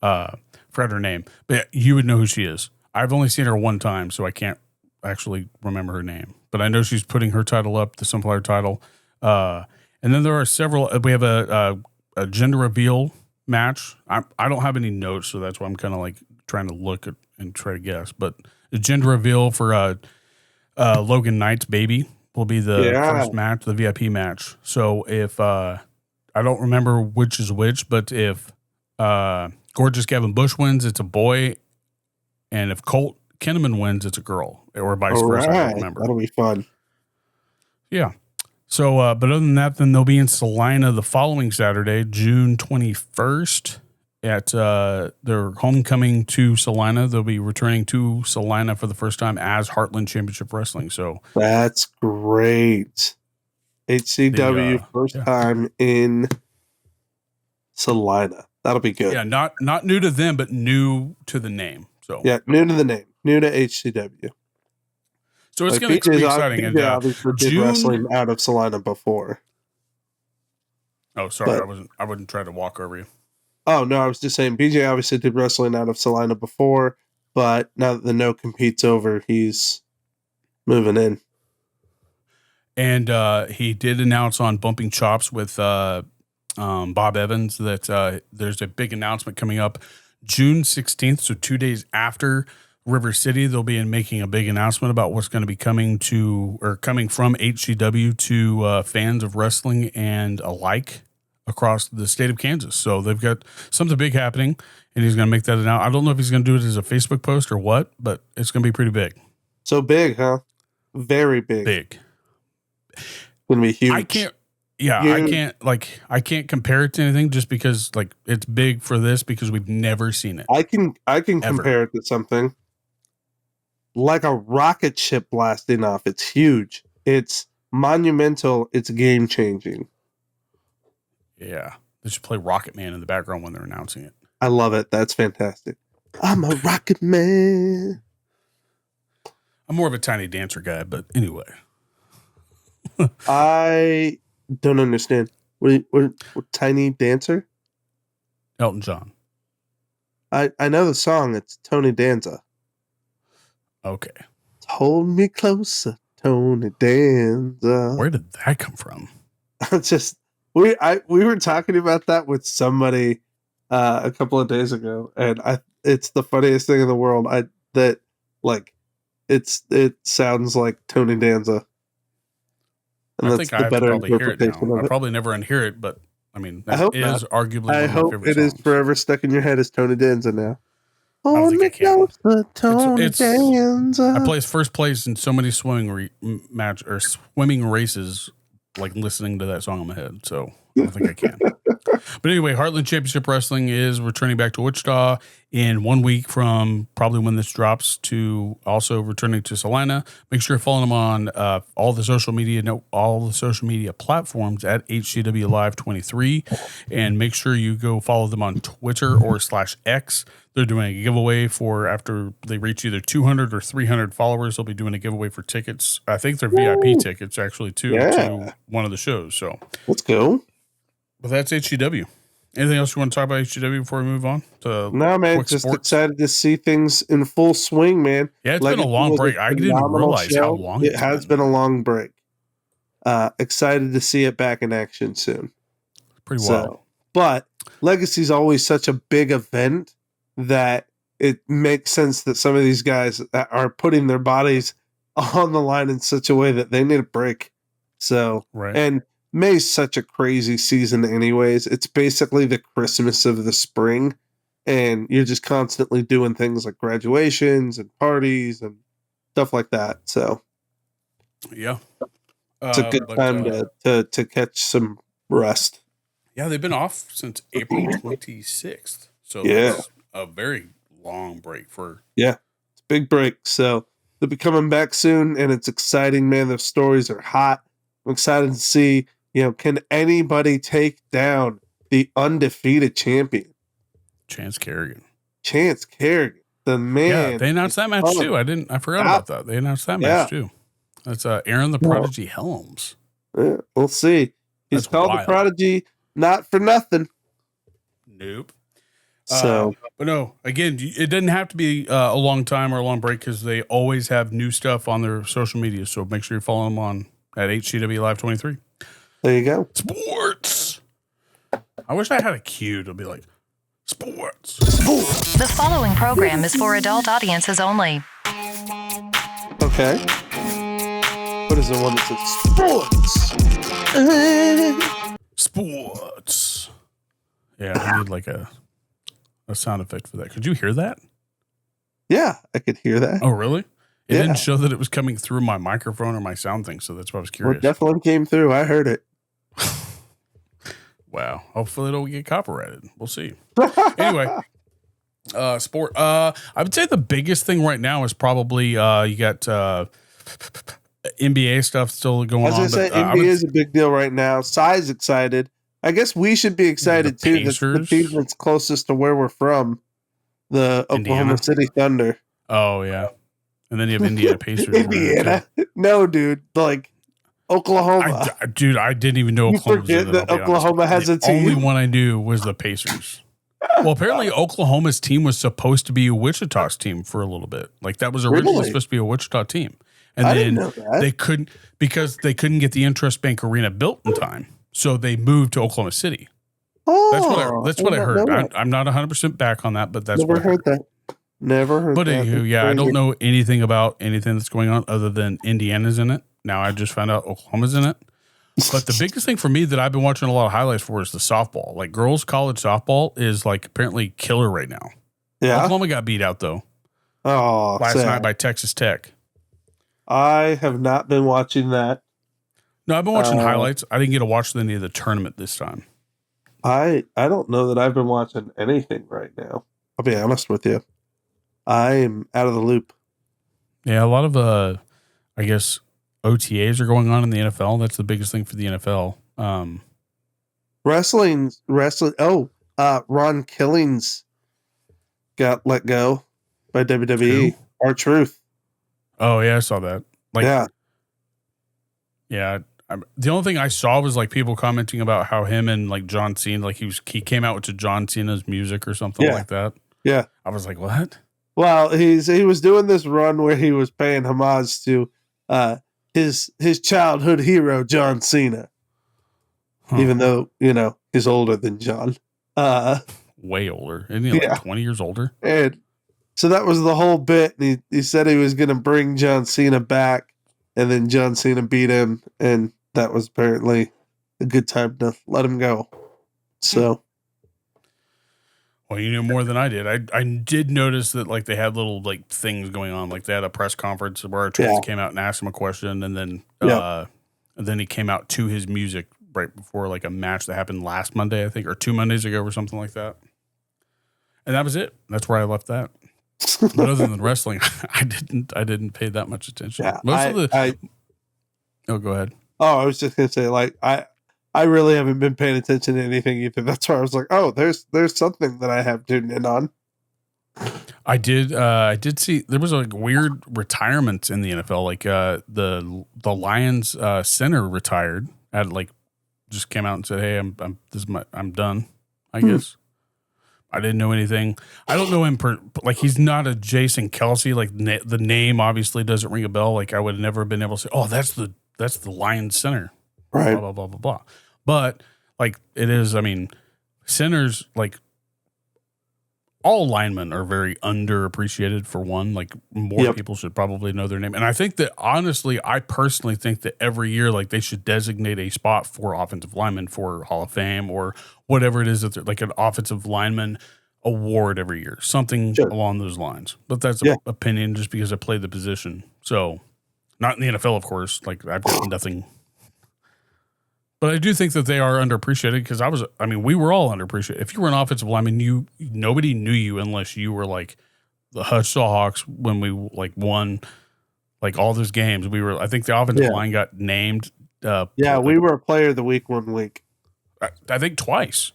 Forgot her name. But you would know who she is. I've only seen her one time, so I can't actually remember her name. But I know she's putting her title up, the Sunflower title. And then there are several. We have a gender reveal match. I don't have any notes, so that's why I'm kind of like trying to look at and try to guess. But the gender reveal for Logan Knight's baby will be the first match, the VIP match. So if I don't remember which is which, but if Gorgeous Gavin Bush wins, it's a boy, and if Colt Kinnaman wins, it's a girl, or vice versa. I don't remember. That'll be fun. Yeah. So, but other than that, then they'll be in Salina the following Saturday, June 21st, at their homecoming to Salina. They'll be returning to Salina for the first time as Heartland Championship Wrestling. So that's great. HCW first time in Salina. That'll be good. Yeah, not new to them, but new to the name. So yeah, new to the name, new to HCW. So it's going to be exciting. And obviously did wrestling out of Salina before. Oh, sorry, I wouldn't try to walk over you. Oh no, I was just saying BJ obviously did wrestling out of Salina before, but now that the no compete's over, he's moving in. And he did announce on Bumping Chops with Bob Evans that there's a big announcement coming up June 16th, so 2 days after River City. They'll be making a big announcement about what's going to be coming from HCW to fans of wrestling and alike across the state of Kansas. So they've got something big happening, and he's going to make that announcement. I don't know if he's going to do it as a Facebook post or what, but it's going to be pretty big. So big, huh? Very big. Big. Going to be huge. I can't compare it to anything just because like it's big for this because we've never seen it. I can compare it to something like a rocket ship blasting off. It's huge. It's monumental. It's game changing. Yeah. They should play Rocket Man in the background when they're announcing it. I love it. That's fantastic. I'm a rocket man. I'm more of a Tiny Dancer guy, but anyway. I don't understand. What Tiny Dancer? Elton John. I know the song. It's Tony Danza. Okay. Hold me closer, Tony Danza. Where did that come from? Just we were talking about that with somebody a couple of days ago, and it's the funniest thing in the world. It sounds like Tony Danza. And I think I have to probably hear it now. I'll probably never unhear it, but I mean, that is arguably one of my favorite songs. It is forever stuck in your head as Tony Danza now. I don't think I can. Tony Danza. I placed first place in so many swimming races, like listening to that song in my head. So I don't think I can. But anyway, Heartland Championship Wrestling is returning back to Wichita in 1 week from probably when this drops, to also returning to Salina. Make sure you're following them on all the social media platforms at HCW Live 23, and make sure you go follow them on Twitter or /X. They're doing a giveaway for after they reach either 200 or 300 followers. They'll be doing a giveaway for tickets. I think they're VIP tickets actually too, to one of the shows. So let's go. But that's HCW. Anything else you want to talk about HCW before we move on to No, man, just excited to see things in full swing, man. Yeah, it's been a long break. I didn't realize how long it has been a long break. Excited to see it back in action soon. Pretty wild. But Legacy's always such a big event that it makes sense that some of these guys are putting their bodies on the line in such a way that they need a break. So, right. And May's such a crazy season anyways. It's basically the Christmas of the spring, and you're just constantly doing things like graduations and parties and stuff like that. So yeah, it's a good time to catch some rest. Yeah, they've been off since April 26th. So that's a very long break for. Yeah, it's a big break. So they'll be coming back soon, and it's exciting, man. The stories are hot. I'm excited to see, can anybody take down the undefeated champion? Chance Kerrigan. The man. Yeah, they announced that match too. I forgot about that. They announced that match too. That's Aaron the Prodigy Helms. Yeah, we'll see. He's called the Prodigy not for nothing. Nope. So, but no, again, it doesn't have to be a long time or a long break because they always have new stuff on their social media. So make sure you follow them on at HCW Live 23. there you go. Sports. I wish I had a cue to be like, sports. The following program is for adult audiences only. Okay. What is the one that says sports? Sports. Yeah, I need like a sound effect for that. Could you hear that? Yeah, I could hear that. Oh, really? It Yeah. didn't show that it was coming through my microphone or my sound thing, so that's why I was Well, curious. it definitely came through. I heard it. Wow. Hopefully it don't get copyrighted. We'll see. Anyway, sport. I would say the biggest thing right now is probably you got NBA stuff still going on. I was going to say, NBA is a big deal right now. Sai's excited. I guess we should be excited The too. That's the Pacers? team that's closest to where we're from, the Oklahoma Indiana? City Thunder. Oh, yeah. And then you have Indiana Pacers. in there, Indiana? too. No, dude. Like Oklahoma. Dude, I didn't even know You Oklahoma was in forget it, that I'll be honest. Oklahoma has The a team? only one I knew was the Pacers. Well, apparently Oklahoma's team was supposed to be Wichita's team for a little bit. Like that was originally Really? supposed to be a Wichita team. And I then didn't know that. they couldn't because they couldn't get the Interest Bank Arena built in time. So they moved to Oklahoma City. That's what I heard. I'm not 100% back on that, but that's Never what I heard. heard that. Never heard But that. anywho, yeah, I Crazy. don't know anything about anything that's going on other than Indiana's in it. Now I just found out Oklahoma's in it. But the biggest thing for me that I've been watching a lot of highlights for is the softball. Like girls college softball is like apparently killer right now. Yeah. Oklahoma got beat out though Oh, last sad. night by Texas Tech. I have not been watching that. No, I've been watching highlights. I didn't get to watch any of the tournament this time. I don't know that I've been watching anything right now. I'll be honest with you. I am out of the loop. Yeah, a lot of I guess OTAs are going on in the NFL. That's the biggest thing for the NFL. Wrestling. Oh, Ron Killings got let go by WWE. Our Truth. Oh yeah, I saw that. Like, Yeah. yeah. The only thing I saw was like people commenting about how him and like John Cena, like he came out to John Cena's music or something Yeah. like that. Yeah. I was like, what? Well, he was doing this run where he was paying homage to his childhood hero John Cena, Huh. even though he's older than John. Way older. Isn't he like Yeah. 20 years older? And so that was the whole bit. And he said he was going to bring John Cena back, and then John Cena beat him, and that was apparently a good time to let him go. So, Well, you knew more than I did. I did notice that like they had little like things going on. Like they had a press conference where Travis came out and asked him a question, and then he came out to his music right before like a match that happened last Monday, I think, or 2 Mondays ago or something like that. And that was it. That's where I left that. But other than wrestling, I didn't pay that much attention. yeah, Oh, go ahead. I was just going to say, like, I really haven't been paying attention to anything either. That's why I was like, oh, there's something that I have tuned in on. I did see there was like weird retirements in the NFL. Like the Lions center retired at like just came out and said, "Hey, I'm done." I guess I didn't know anything. I don't know him like he's not a Jason Kelsey. Like the name obviously doesn't ring a bell. Like I would have never been able to say, "Oh, that's the Lions center." Right. Blah blah blah blah blah. But like it is. I mean, centers like. All linemen are very underappreciated for one. Like more people should probably know their name. And I think that honestly, I personally think that every year, like they should designate a spot for offensive linemen for Hall of Fame or whatever it is that they're like an offensive lineman award every year, something along those lines. But that's an opinion just because I played the position. So not in the NFL, of course, like I've got nothing. But I do think that they are underappreciated because we were all underappreciated. If you were an offensive lineman, nobody knew you unless you were like the Hutch Hawks when we like won like all those games. I think the offensive line got named. We were a player of the week 1 week. I think twice.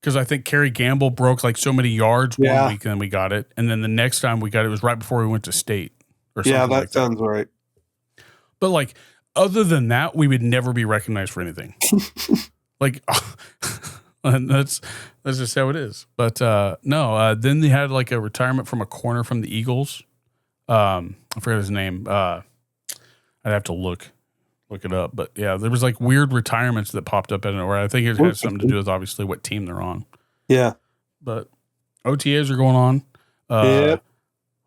Because I think Kerry Gamble broke like so many yards 1 week and then we got it. And then the next time we got it was right before we went to state or something Yeah, like that. sounds right. But like, other than that, we would never be recognized for anything. Like, And that's just how it is. But no, then they had like a retirement from a corner from the Eagles. I forget his name. I'd have to look it up. But yeah, there was like weird retirements that popped up in it where I think it has something to do with obviously what team they're on. Yeah. But OTAs are going on. Yeah.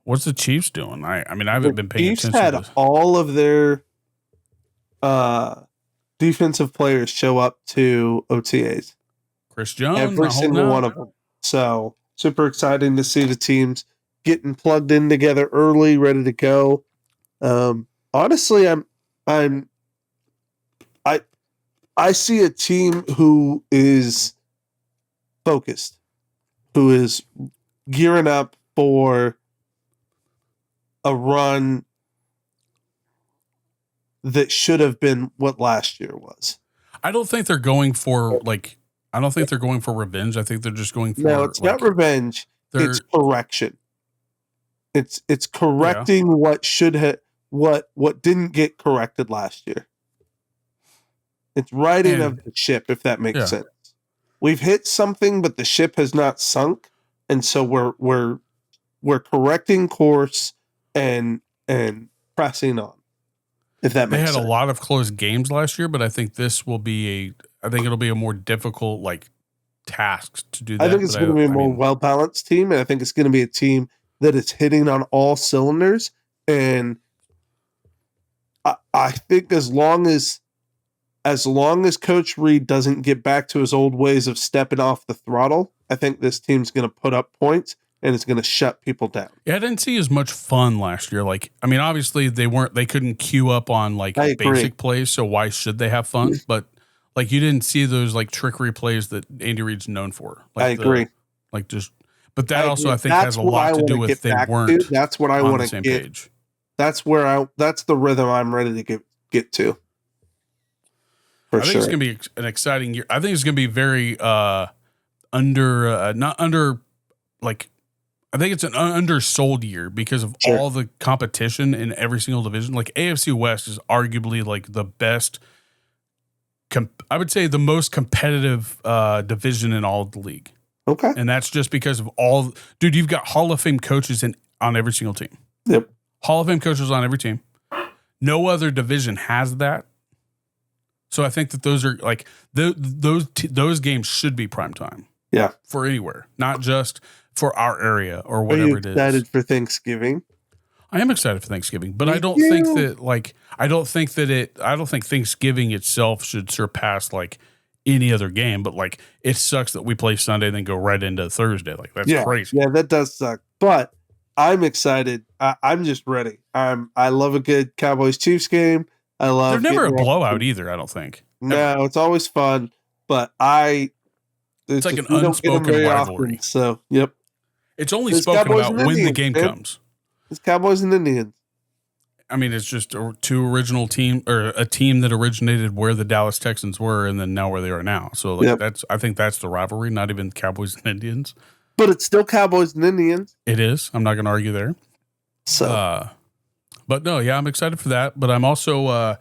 What's the Chiefs doing? I mean, I haven't been paying Chiefs attention had to this. all of their defensive players show up to OTAs. Chris Jones, Every single one of them. So super exciting to see the teams getting plugged in together early, ready to go. Honestly, I see a team who is focused, who is gearing up for a run that should have been what last year was. I don't think they're going for revenge. I think they're just going for No, it's not revenge. It's correction. It's correcting what should have what didn't get corrected last year. It's righting of the ship, if that makes sense. We've hit something, but the ship has not sunk, and so we're correcting course and pressing on. If that makes sense. They had a lot of close games last year, but I think it'll be a more difficult like task to do that. I think it's going to be a more well-balanced team, and I think it's going to be a team that is hitting on all cylinders. And I think as long as Coach Reed doesn't get back to his old ways of stepping off the throttle, I think this team's going to put up points and it's going to shut people down. Yeah, I didn't see as much fun last year. Like, I mean, obviously they couldn't queue up on like basic plays, so why should they have fun? But like, you didn't see those like trickery plays that Andy Reid's known for. Like I agree. But that also I think has a lot to do with they weren't. That's what I want to get. Page. That's the rhythm I'm ready to get to. I think it's going to be an exciting year. I think it's going to be very I think it's an undersold year because of all the competition in every single division. Like AFC West is arguably like the best. I would say the most competitive division in all of the league. Okay, and that's just because of dude. You've got Hall of Fame coaches on every single team. Yep, Hall of Fame coaches on every team. No other division has that. So I think that those are like those games should be prime time. Yeah, for anywhere, not just for our area or whatever it is. Excited for Thanksgiving? I am excited for Thanksgiving, but I don't think Thanksgiving itself should surpass like any other game. But like, it sucks that we play Sunday and then go right into Thursday. Like that's crazy. Yeah, that does suck. But I'm excited. I'm just ready. I love a good Cowboys Chiefs game. They're never a blowout either. I don't think. No, it's always fun. But it's like an unspoken rivalry. Often, so yep. It's only spoken about when the game comes. It's Cowboys and Indians. I mean, it's just a team that originated where the Dallas Texans were, and then now where they are now. So like I think that's the rivalry, not even Cowboys and Indians. But it's still Cowboys and Indians. It is. I'm not going to argue there. So, but no, yeah, I'm excited for that. But I'm also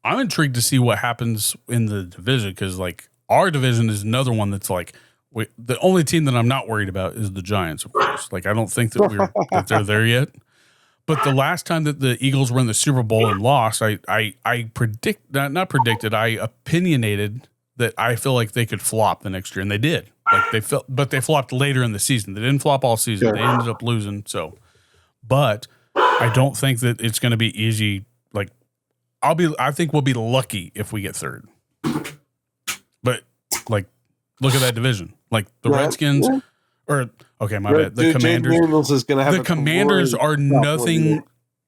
I'm intrigued to see what happens in the division because like our division is another one that's like. The only team that I'm not worried about is the Giants, of course. Like, I don't think that they're there yet. But the last time that the Eagles were in the Super Bowl and lost, I opinionated that I feel like they could flop the next year, and they did. Like but they flopped later in the season. They didn't flop all season. They ended up losing. So, but I don't think that it's going to be easy. Like, I think we'll be lucky if we get third. But like, look at that division. Like the Redskins, my bad. The Commanders is gonna have the Commanders are nothing.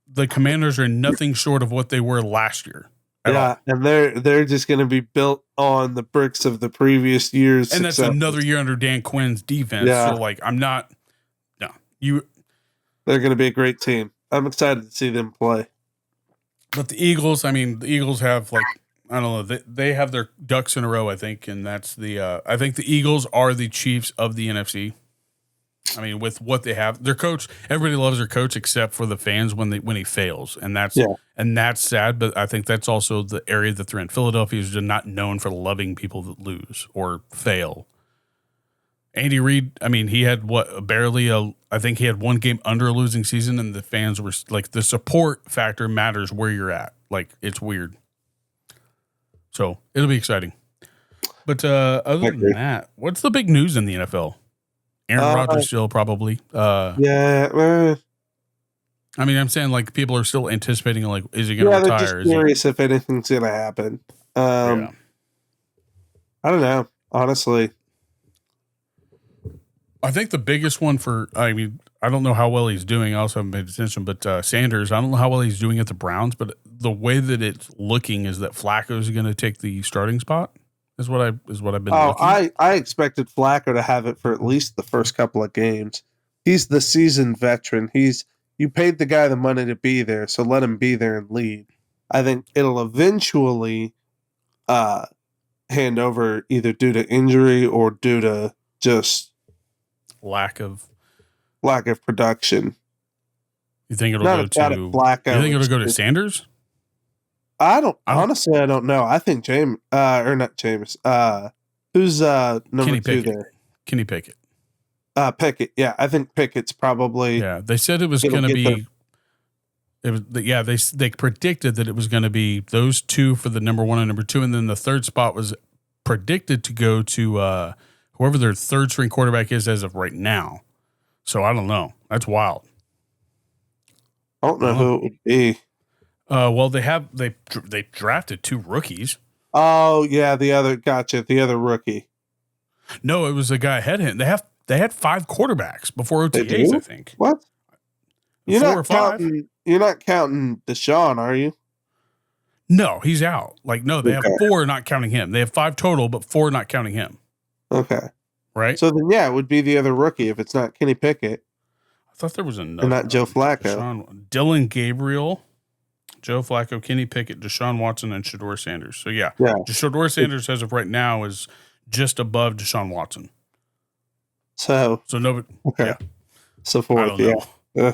The Commanders are nothing short of what they were last year. And they're just going to be built on the bricks of the previous years. And that's another year under Dan Quinn's defense. Yeah. So like, they're going to be a great team. I'm excited to see them play. But the Eagles have like. I don't know. They have their ducks in a row, I think, and that's I think the Eagles are the Chiefs of the NFC. I mean, with what they have, their coach, everybody loves their coach except for the fans when he fails, and that's sad. But I think that's also the area that they're in. Philadelphia is just not known for loving people that lose or fail. Andy Reid, I mean, he had I think he had one game under a losing season, and the fans were like, the support factor matters where you're at. Like, it's weird. So it'll be exciting. But other than that, what's the big news in the NFL? Aaron Rodgers still probably. I mean, I'm saying like people are still anticipating like, is he going to retire? They're just curious if anything's going to happen. I don't know, honestly. I think the biggest one I mean, I don't know how well he's doing. I also haven't paid attention, but Sanders, I don't know how well he's doing at the Browns, but the way that it's looking is that Flacco is going to take the starting spot. Is what I've been looking. I expected Flacco to have it for at least the first couple of games. He's the seasoned veteran. You paid the guy the money to be there, so let him be there and lead. I think it'll eventually hand over either due to injury or due to just lack of production. You think it'll go to Flacco? You think it'll go to Sanders? Honestly, I don't know. I think who's number Kenny 2 Pickett. there? Kenny Pickett. Pickett. Yeah, I think Pickett's probably. Yeah, they said it was going to be. It was they predicted that it was going to be those two for the number 1 and number 2, and then the third spot was predicted to go to whoever their third string quarterback is as of right now. So I don't know. That's wild. I don't know who it would be. Well, they drafted 2 rookies. Oh yeah, the other rookie. No, it was a guy ahead of him. They had 5 quarterbacks before OTAs, I think. What? 4 or 5. You're not counting Deshaun, are you? No, he's out. Like, no, they have 4 not counting him. They have 5 total, but 4 not counting him. Okay. Right? So then, it would be the other rookie if it's not Kenny Pickett. I thought there was another. And not Joe Flacco. Dylan Gabriel, Joe Flacco, Kenny Pickett, Deshaun Watson, and Shedeur Sanders. So, yeah. Shedeur Sanders, as of right now, is just above Deshaun Watson. So nobody. Okay. Yeah. So fourth, yeah.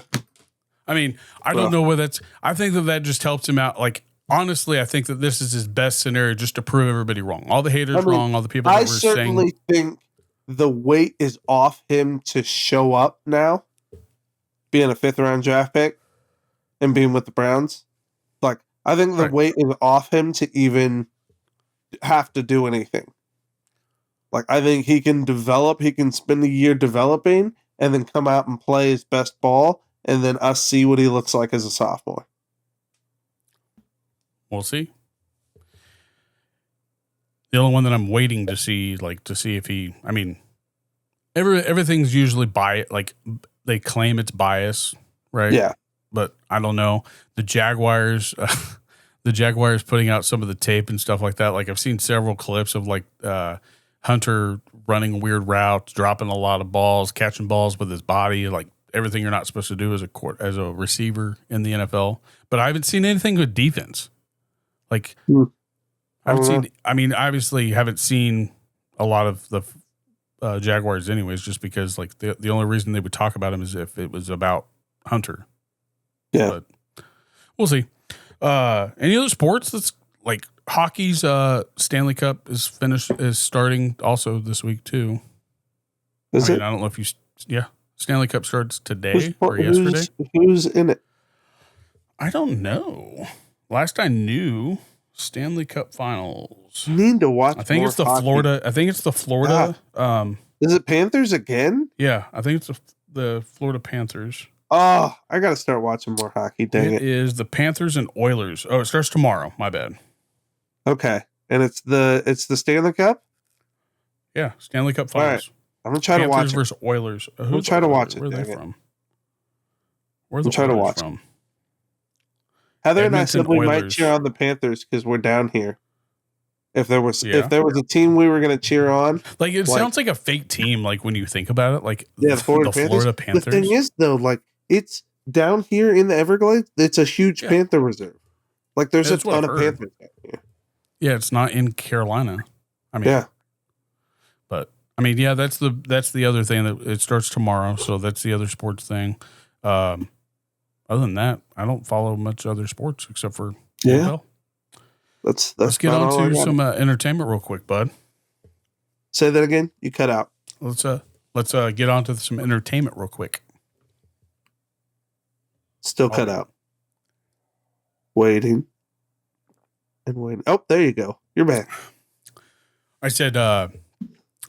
I mean, I don't know whether that's. I think that just helps him out. Like, honestly, I think that this is his best scenario just to prove everybody wrong. All the haters wrong. All the people that were saying. I certainly think the weight is off him to show up now, being a 5th round draft pick and being with the Browns. Like, I think the weight is off him to even have to do anything. Like, I think he can develop. He can spend a year developing and then come out and play his best ball, and then us see what he looks like as a sophomore. We'll see. The only one that I'm waiting to see, if he, I mean, everything's usually biased. Like, they claim it's bias, right? Yeah. But I don't know. The Jaguars putting out some of the tape and stuff like that. Like, I've seen several clips of Hunter running weird routes, dropping a lot of balls, catching balls with his body, like everything you're not supposed to do as a receiver in the NFL. But I haven't seen anything with defense. Like, obviously haven't seen a lot of the Jaguars anyways, just because like the only reason they would talk about him is if it was about Hunter. Yeah. But we'll see. Any other sports that's like hockey's Stanley Cup is starting also this week too. I don't know if Stanley Cup starts today or yesterday. Who's in it? I don't know. Last I knew, Stanley Cup Finals. Need to watch. I think it's the Florida. I think it's the Florida. Is it Panthers again? Yeah, I think it's the Florida Panthers. Oh, I got to start watching more hockey. Dang it! It is the Panthers and Oilers. Oh, it starts tomorrow. My bad. Okay, and it's the Stanley Cup. Yeah, Stanley Cup Finals. All right. I'm gonna try to watch it. Versus Oilers. I'm gonna try to watch it. Where are they from? I'm trying to watch from? Heather and I said we might cheer on the Panthers because we're down here. If there was a team we were going to cheer on, like it sounds like a fake team. Like when you think about it, like the Florida Panthers. The thing is, though, like it's down here in the Everglades. It's a huge Panther reserve. Like there's a ton of Panthers down here. Yeah, it's not in Carolina. I mean, yeah, but I mean, yeah, that's the other thing that it starts tomorrow. So that's the other sports thing. Other than that, I don't follow much other sports except for NFL. Let's get on to some entertainment real quick, bud. Say that again. You cut out. Let's get on to some entertainment real quick. Still cut out. Waiting and waiting. Oh, there you go. You're back. I said,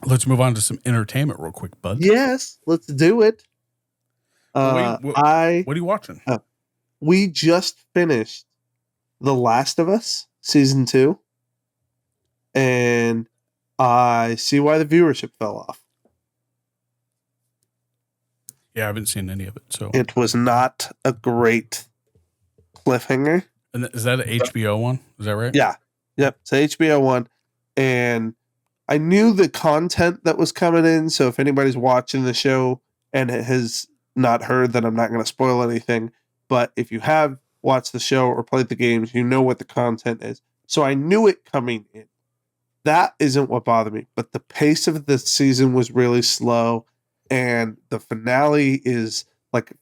let's move on to some entertainment real quick, bud. Yes, let's do it. What are you watching? We just finished The Last of Us season 2, and I see why the viewership fell off. Yeah, I haven't seen any of it. So it was not a great cliffhanger. And is that an HBO one? Is that right? Yeah. Yep. It's an HBO one. And I knew the content that was coming in. So if anybody's watching the show and has not heard, that I'm not going to spoil anything. But if you have watched the show or played the games, you know what the content is. So I knew it coming in. That isn't what bothered me. But the pace of the season was really slow. And the finale is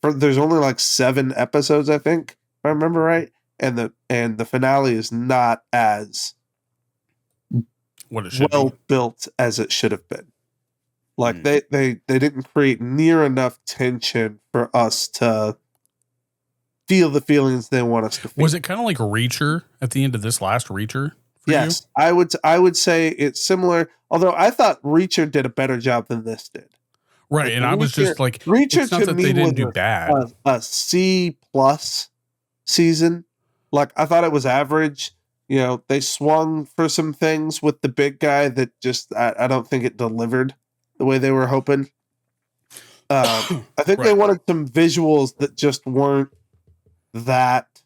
there's only 7 episodes, I think, if I remember right. And the finale is not as what it should well be. built as it should have been. They didn't create near enough tension for us to feel the feelings they want us to feel. Was it kind of like Reacher at the end of this last Reacher? Yes, you? I would say it's similar. Although I thought Reacher did a better job than this did. Right, and I was just like, Reacher it's not to that me they didn't was do bad. A C+ season. I thought it was average. You know, they swung for some things with the big guy that just I don't think it delivered the way they were hoping. I think they wanted some visuals that just weren't that.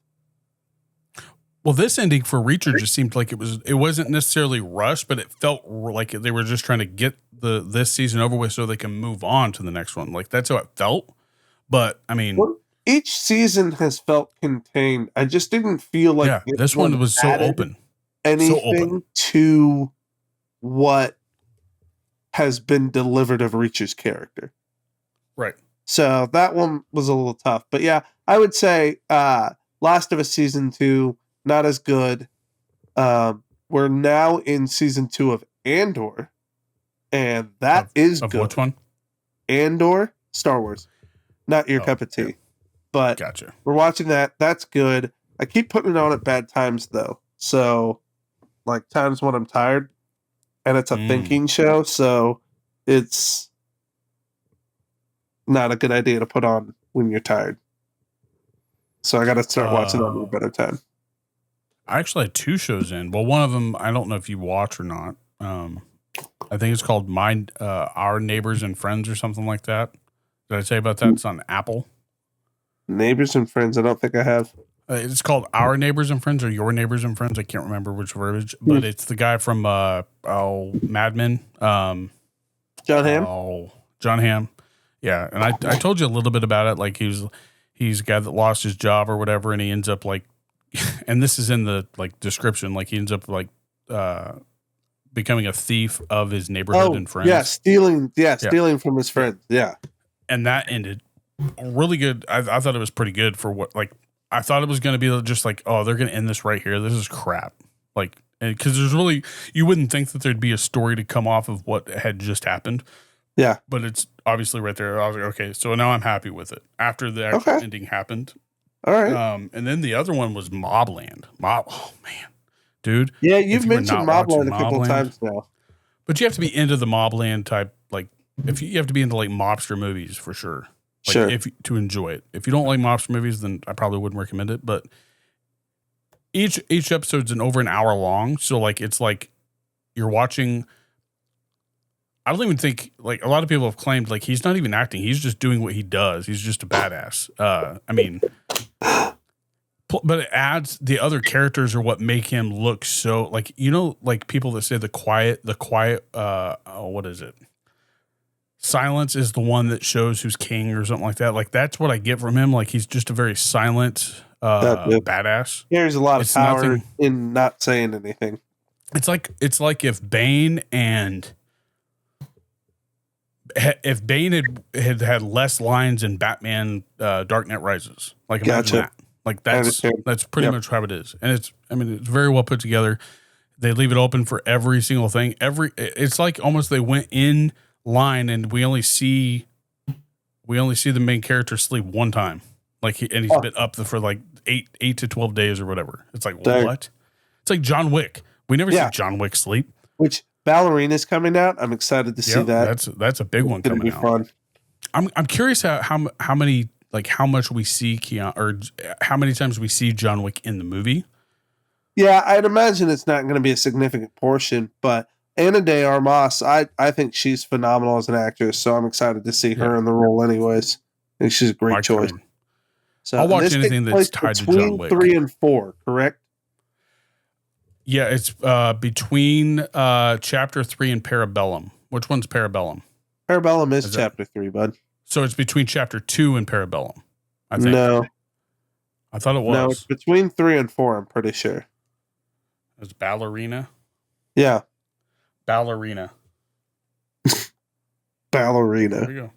Well, this ending for Reacher just seemed like it wasn't necessarily rushed, but it felt like they were just trying to get this season over with so they can move on to the next one. Like that's how it felt. But I mean, each season has felt contained. I just didn't feel like this one was so open. Anything to what has been delivered of Reacher's character. Right. So that one was a little tough. But yeah, I would say Last of Us season 2, not as good. We're now in season 2 of Andor, and that is good. Which one? Andor, Star Wars. Not your cup of tea. Yeah. But gotcha. We're watching that. That's good. I keep putting it on at bad times though. So times when I'm tired, and it's a thinking show, so it's not a good idea to put on when you're tired. So I got to start watching that at a better time. I actually had 2 shows in. Well, one of them, I don't know if you watch or not. I think it's called Our Neighbors and Friends or something like that. Did I say about that? It's on Apple. Neighbors and Friends. I don't think I have. It's called Our Neighbors and Friends or Your Neighbors and Friends. I can't remember which verbiage, but it's the guy from Mad Men. John Hamm. John Hamm. Yeah, and I told you a little bit about it. Like he's a guy that lost his job or whatever, and he ends up and this is in the description. He ends up becoming a thief of his neighborhood and friends. Yeah, stealing from his friends. Yeah, and that ended really good. I thought it was pretty good for what I thought it was going to be just they're going to end this right here. This is crap. Because there's really, you wouldn't think that there'd be a story to come off of what had just happened. Yeah. But it's obviously right there. I was like, okay, so now I'm happy with it after the actual ending happened. All right. And then the other one was Mobland. Oh, man. Dude. Yeah, you've mentioned Mobland a couple times now. But you have to be into the Mobland type, if you have to be into mobster movies for sure. Sure. To enjoy it. If you don't like mobster movies, then I probably wouldn't recommend it. But each episode's over an hour long, so it's you're watching. I don't even think a lot of people have claimed he's not even acting; he's just doing what he does. He's just a badass. But it adds the other characters are what make him look so people that say the quiet. What is it? Silence is the one that shows who's king or something like that. That's what I get from him. He's just a very silent badass. There's a lot of power in not saying anything. It's like if Bane and if Bane had less lines in Batman Dark Knight Rises. Like imagine that. Like that's pretty much how it is. And it's very well put together. They leave it open for every single thing. It's like almost they went in line and we only see the main character sleep one time. Like he's been up for like 8 to 12 days or whatever. It's like what? It's like John Wick. We never see John Wick sleep. Which Ballerina's coming out. I'm excited to see that. That's a big one coming out. Fun. I'm curious how many like how much we see Keanu or how many times we see John Wick in the movie. Yeah, I'd imagine it's not going to be a significant portion, but Ana de Armas, I think she's phenomenal as an actress, so I'm excited to see her in the role anyways. I think she's a great choice. So I'll watch anything that's tied to John Wick. 3 and 4, correct? Yeah, it's between Chapter 3 and Parabellum. Which one's Parabellum? Parabellum is Chapter 3, bud. So it's between Chapter 2 and Parabellum, I think. No. I thought it was. No, it's between 3 and 4, I'm pretty sure. It's Ballerina? Yeah. Ballerina. Ballerina. There we go.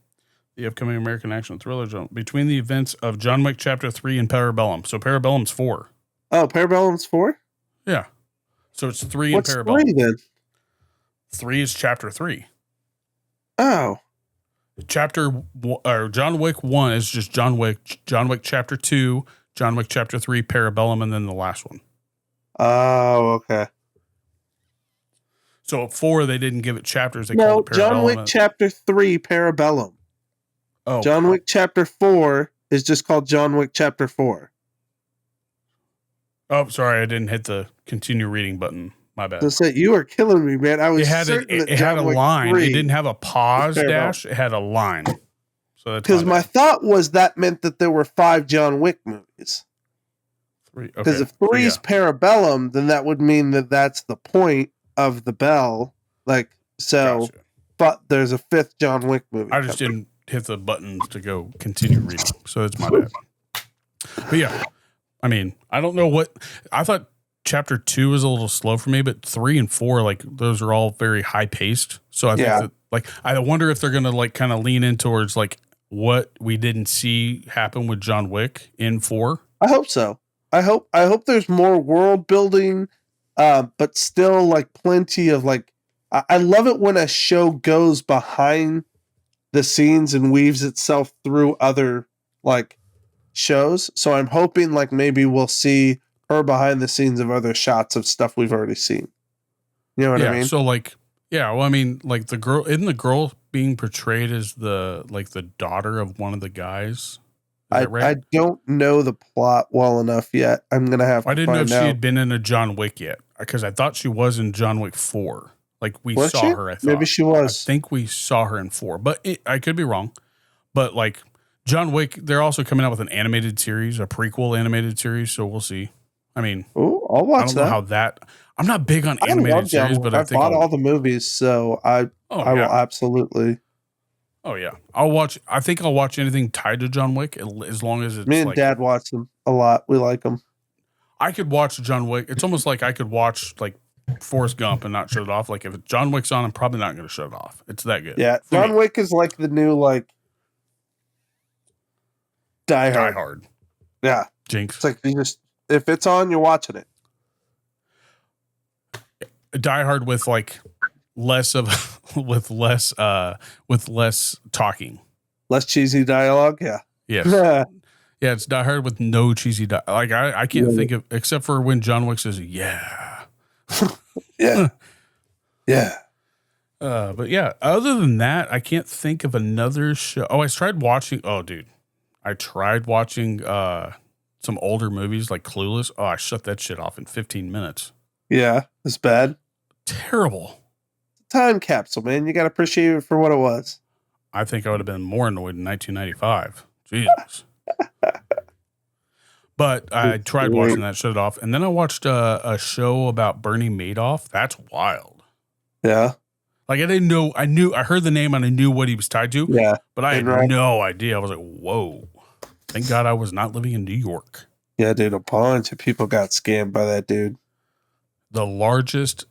The upcoming American action thriller genre. Between the events of John Wick Chapter 3 and Parabellum. So Parabellum's 4. Oh, Parabellum's 4? Yeah. So it's 3 What's in Parabellum. 3 then? 3 is Chapter 3. Oh. John Wick 1 is just John Wick Chapter 2, John Wick Chapter 3, Parabellum, and then the last one. Oh, okay. So at 4, they didn't give it chapters. They called it Parabellum. John Wick Chapter 3, Parabellum. Oh. John Wick Chapter 4 is just called John Wick Chapter 4. Oh, sorry. I didn't hit the continue reading button. My bad. So you are killing me, man. I was it had a line. It didn't have a pause dash. It had a line. So that's because my thought was that meant that there were 5 John Wick movies. Because if 3 is Parabellum, then that would mean that that's the point of the bell. Like, so, gotcha. But there's a 5th John Wick movie. I just didn't hit the buttons to go continue reading. So it's my bad. But yeah, I mean, I don't know what I thought. Chapter 2 was a little slow for me, but 3 and 4, like those are all very high paced. So I think that, like, I wonder if they're going to like kind of lean in towards like what we didn't see happen with John Wick in 4. I hope so. I hope there's more world building, but still like plenty of like, I love it when a show goes behind the scenes and weaves itself through other like shows. So I'm hoping like maybe we'll see her behind the scenes of other shots of stuff we've already seen. You know what I mean? So like, well, I mean, like the girl being portrayed as the daughter of one of the guys. I don't know the plot well enough yet. I'm going to have to I didn't know if out. she had been in a John Wick yet because I thought she was in John Wick 4. Like we saw her, I thought. Maybe she was. I think we saw her in 4, but I could be wrong. But like John Wick, they're also coming out with an animated series, a prequel animated series. So we'll see. I mean, I'll watch I don't know how that. I'm not big on animated series, but I think bought all the movies, so I will absolutely. Oh yeah, I'll watch. I think I'll watch anything tied to John Wick as long as it's. Me and Dad watch them a lot. We like them. I could watch John Wick. It's almost like I could watch like Forrest Gump and not shut it off. Like if John Wick's on, I'm probably not going to shut it off. It's that good. Yeah, John Wick is like the new like Die Hard. Yeah, Jinx. It's like you just. If it's on, you're watching it. Die Hard with like less talking, less cheesy dialogue. Yeah. Yes. Yeah. It's Die Hard with no cheesy dialogue. Like I can't think of except for when John Wick says yeah, yeah. But yeah. Other than that, I can't think of another show. Oh, I tried watching. Oh, dude, I tried watching. Some older movies like Clueless. Oh, I shut that shit off in 15 minutes. Yeah, it's bad. Terrible. Time capsule, man. You got to appreciate it for what it was. I think I would have been more annoyed in 1995. Jesus. But I tried watching that, shut it off. And then I watched a show about Bernie Madoff. That's wild. Yeah. Like I didn't know. I heard the name and I knew what he was tied to. Yeah. But I had no idea. I was like, whoa. Thank God I was not living in New York. Yeah, dude, a bunch of people got scammed by that dude. The largest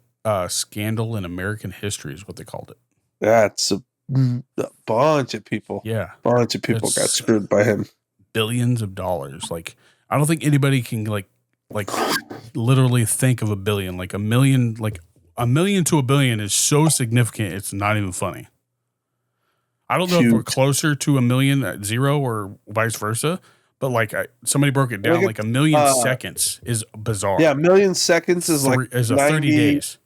scandal in American history is what they called it. That's A bunch of people. Yeah. Bunch of people got screwed by him. Billions of dollars. Like, I don't think anybody can like literally think of a billion. Like $1 million, like $1 million to $1 billion is so significant. It's not even funny. I don't know if we're closer to $1 million at zero or vice versa, but like somebody broke it down. Like 1 million seconds is bizarre. Yeah, 1 million seconds is like 30 days.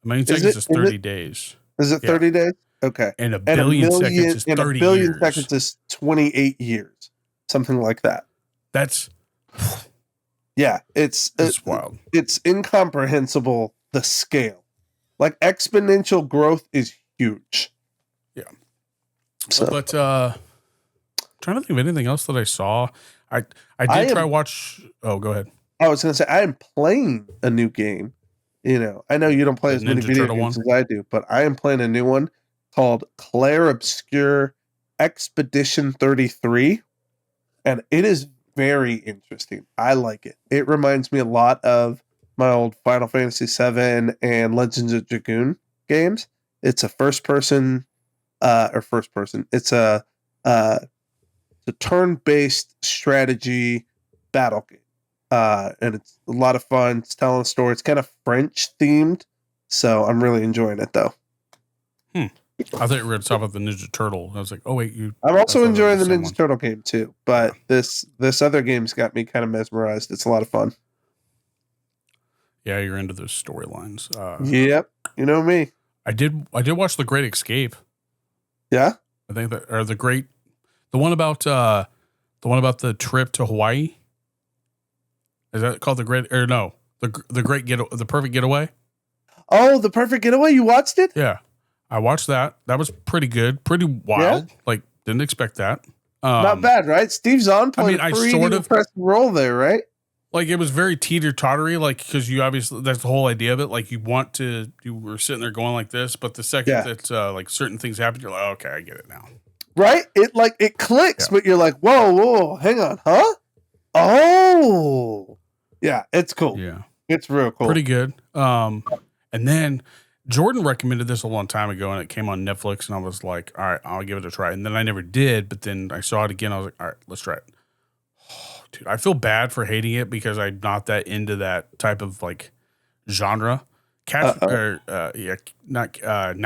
1 million seconds is 30 days. Is it 30 days? Okay. And a billion seconds is 30 years. A billion years. seconds is 28 years. Something like that. That's yeah, it's wild. It's incomprehensible, the scale. Like exponential growth is huge. Yeah. So. But trying to think of anything else that I saw. I did try watch. Oh, go ahead. I was going to say I am playing a new game. You know, I know you don't play as many video games as I do, but I am playing a new one called Claire Obscure Expedition 33, and it is very interesting. I like it. It reminds me a lot of my old Final Fantasy VII and Legends of Dragoon games. It's a first person. It's a turn-based strategy battle game. And it's a lot of fun. It's telling a story. It's kind of French themed, so I'm really enjoying it though. I thought you were going to talk about the Ninja Turtle. I was like, oh wait, I'm also enjoying the Ninja Turtle game too, but this other game's got me kind of mesmerized. It's a lot of fun. Yeah, you're into those storylines. Yep, you know me. I did watch The Great Escape. Yeah, I think that or the one about the trip to Hawaii. Is that called the Great or no the Perfect Getaway? Oh, The Perfect Getaway. You watched it? Yeah, I watched that. That was pretty good, pretty wild. Yeah. Like didn't expect that. Not bad, right? Steve Zahn played a pretty impressive role there, right? Like it was very teeter-tottery, like because you obviously that's the whole idea of it. Like you were sitting there going like this, but the second that like certain things happen, you're like, oh, okay, I get it now. Right? It clicks, but you're like, whoa, hang on, huh? Oh, yeah, it's cool. Yeah, it's real cool. Pretty good. And then Jordan recommended this a long time ago, and it came on Netflix, and I was like, all right, I'll give it a try. And then I never did, but then I saw it again. I was like, all right, let's try it. Oh, dude, I feel bad for hating it because I'm not that into that type of like genre. Now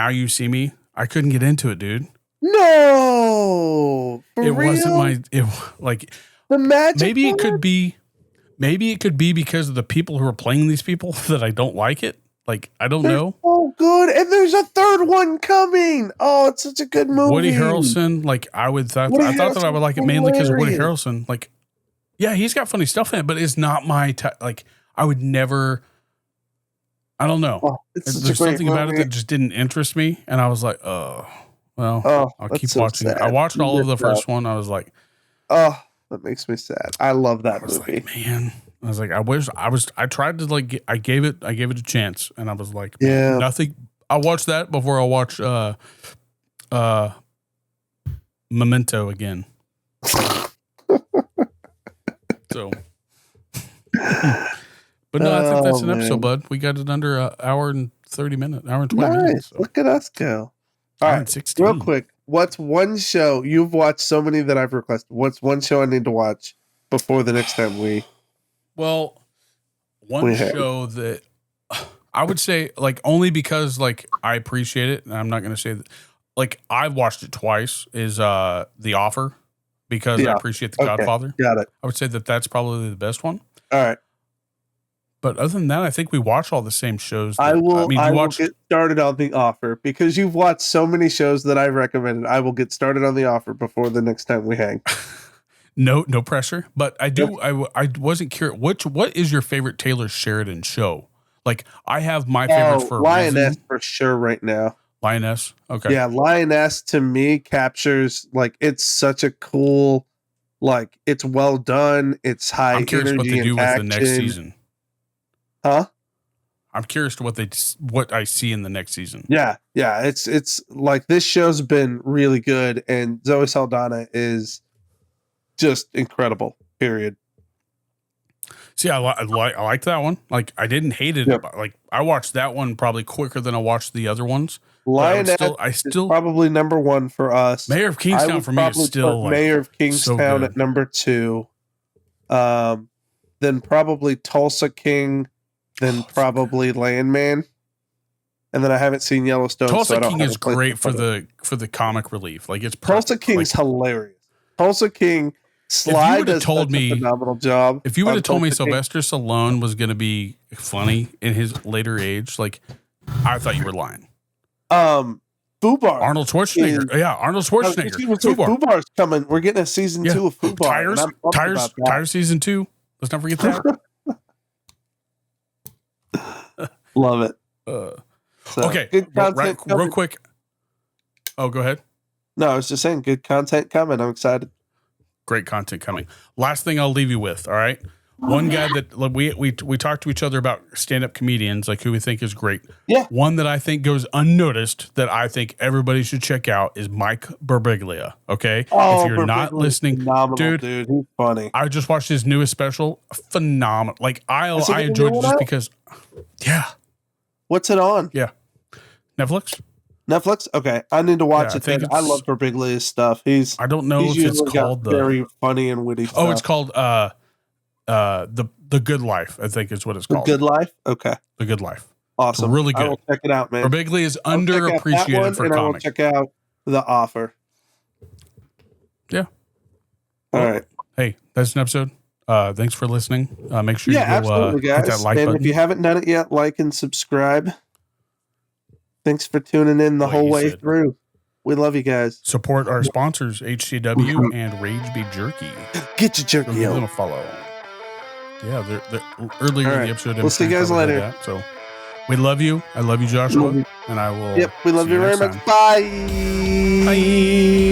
You See Me. I couldn't get into it, dude. No, it wasn't the magic. Maybe it could be because of the people who are playing these people that I don't like it. Like, I don't know. Oh, good. And there's a third one coming. Oh, it's such a good movie. Woody Harrelson, like, I thought that I would like it mainly because of Woody Harrelson. Like, yeah, he's got funny stuff in it, but it's not my type. Like, I would never, I don't know. Oh, there's something about it that just didn't interest me. And I was like, oh, well, I'll keep watching it. I watched all of the first one. I was like, oh, that makes me sad. I love that movie. Like, man. I was like, I tried to like, I gave it a chance, and I was like, yeah, nothing. I watched that before I watch Memento again. So, but no, I think that's an episode, bud. We got it under an hour and 30 minutes, hour and 20 minutes. So. Look at us go. All right, 16. Real quick, what's one show you've watched? So many that I've requested. What's one show I need to watch before the next time we? Well, one show that I would say, like, only because, like, I appreciate it, and I'm not going to say that, like, I've watched it twice, is The Offer, because I appreciate The Godfather. Got it. I would say that that's probably the best one. All right. But other than that, I think we watch all the same shows. I will get started on The Offer, because you've watched so many shows that I've recommended. I will get started on The Offer before the next time we hang. No pressure, but I do. I wasn't curious. What is your favorite Taylor Sheridan show? Like, I have my favorites for Lioness for sure right now. Lioness, okay, yeah, Lioness to me captures, like, it's such a cool, like, it's well done. It's high. I'm curious what they do with the next season. Huh? I'm curious to what I see in the next season. Yeah. It's like, this show's been really good, and Zoe Saldana is just incredible. Period. See, I like that one. Like, I didn't hate it. Yep. Like, I watched that one probably quicker than I watched the other ones Lioness I is still probably number one for us. Mayor of I Kingstown would for me is probably still put like Mayor of so Kingstown good. at number 2. Then probably Tulsa King. Then probably Landman. And then I haven't seen Yellowstone. Tulsa so I don't King have is a place great to for put it. the comic relief. Like it's Tulsa perfect. King's Like, hilarious. Tulsa King. Sly would've does told such me- a phenomenal job. if you would on have told me Tulsa King. Sylvester Stallone was going to be funny in his later age, like I thought you were lying. Fubar. Arnold Schwarzenegger. Yeah, Arnold Schwarzenegger. Fubar. Fubar's coming. We're getting a season 2 of Fubar. Tires. and I'm pumped about that. Tires season 2. Let's not forget that. Love it. So, Okay. Good Well, content real coming. quick. Oh, go ahead. No, I was just saying, good content coming. I'm excited. Great content coming. Last thing I'll leave you with. All right. One guy that like, we talk to each other about stand-up comedians, like who we think is great. Yeah. One that I think goes unnoticed that I think everybody should check out is Mike Birbiglia. Okay. Oh, if you're not Birbiglia's listening, phenomenal, dude, he's funny. I just watched his newest special. Phenomenal. Like I Is he getting enjoyed a new it one just out? because. Yeah. What's it on? Yeah. Netflix. Netflix? Okay. I need to watch Yeah, I it think then. I love Birbiglia's stuff. I don't know he's if it's usually got called the. very funny and witty stuff. Oh, it's called the Good Life. I think is what it's The called. Good Life? Okay. The Good Life. Awesome. Really I will good. check it out, man. Birbiglia is I'll check out that underappreciated one, for and I will comic. check out The Offer. Yeah. All right. Hey, that's an episode. Thanks for listening. Make sure Yeah, you go absolutely, hit guys. that like and button. if you haven't done it yet, like and subscribe. Thanks for tuning in the Like whole you way said. through. We love you guys. Support our sponsors, HCW and Rage Be Jerky. Get your Go jerky give them on. a follow. Yeah, they're earlier All in right. the episode. We'll see you guys later. That, so we love you. I love you, Joshua. Love you. And I will. Yep, we love see you very next much. time. Bye. Bye.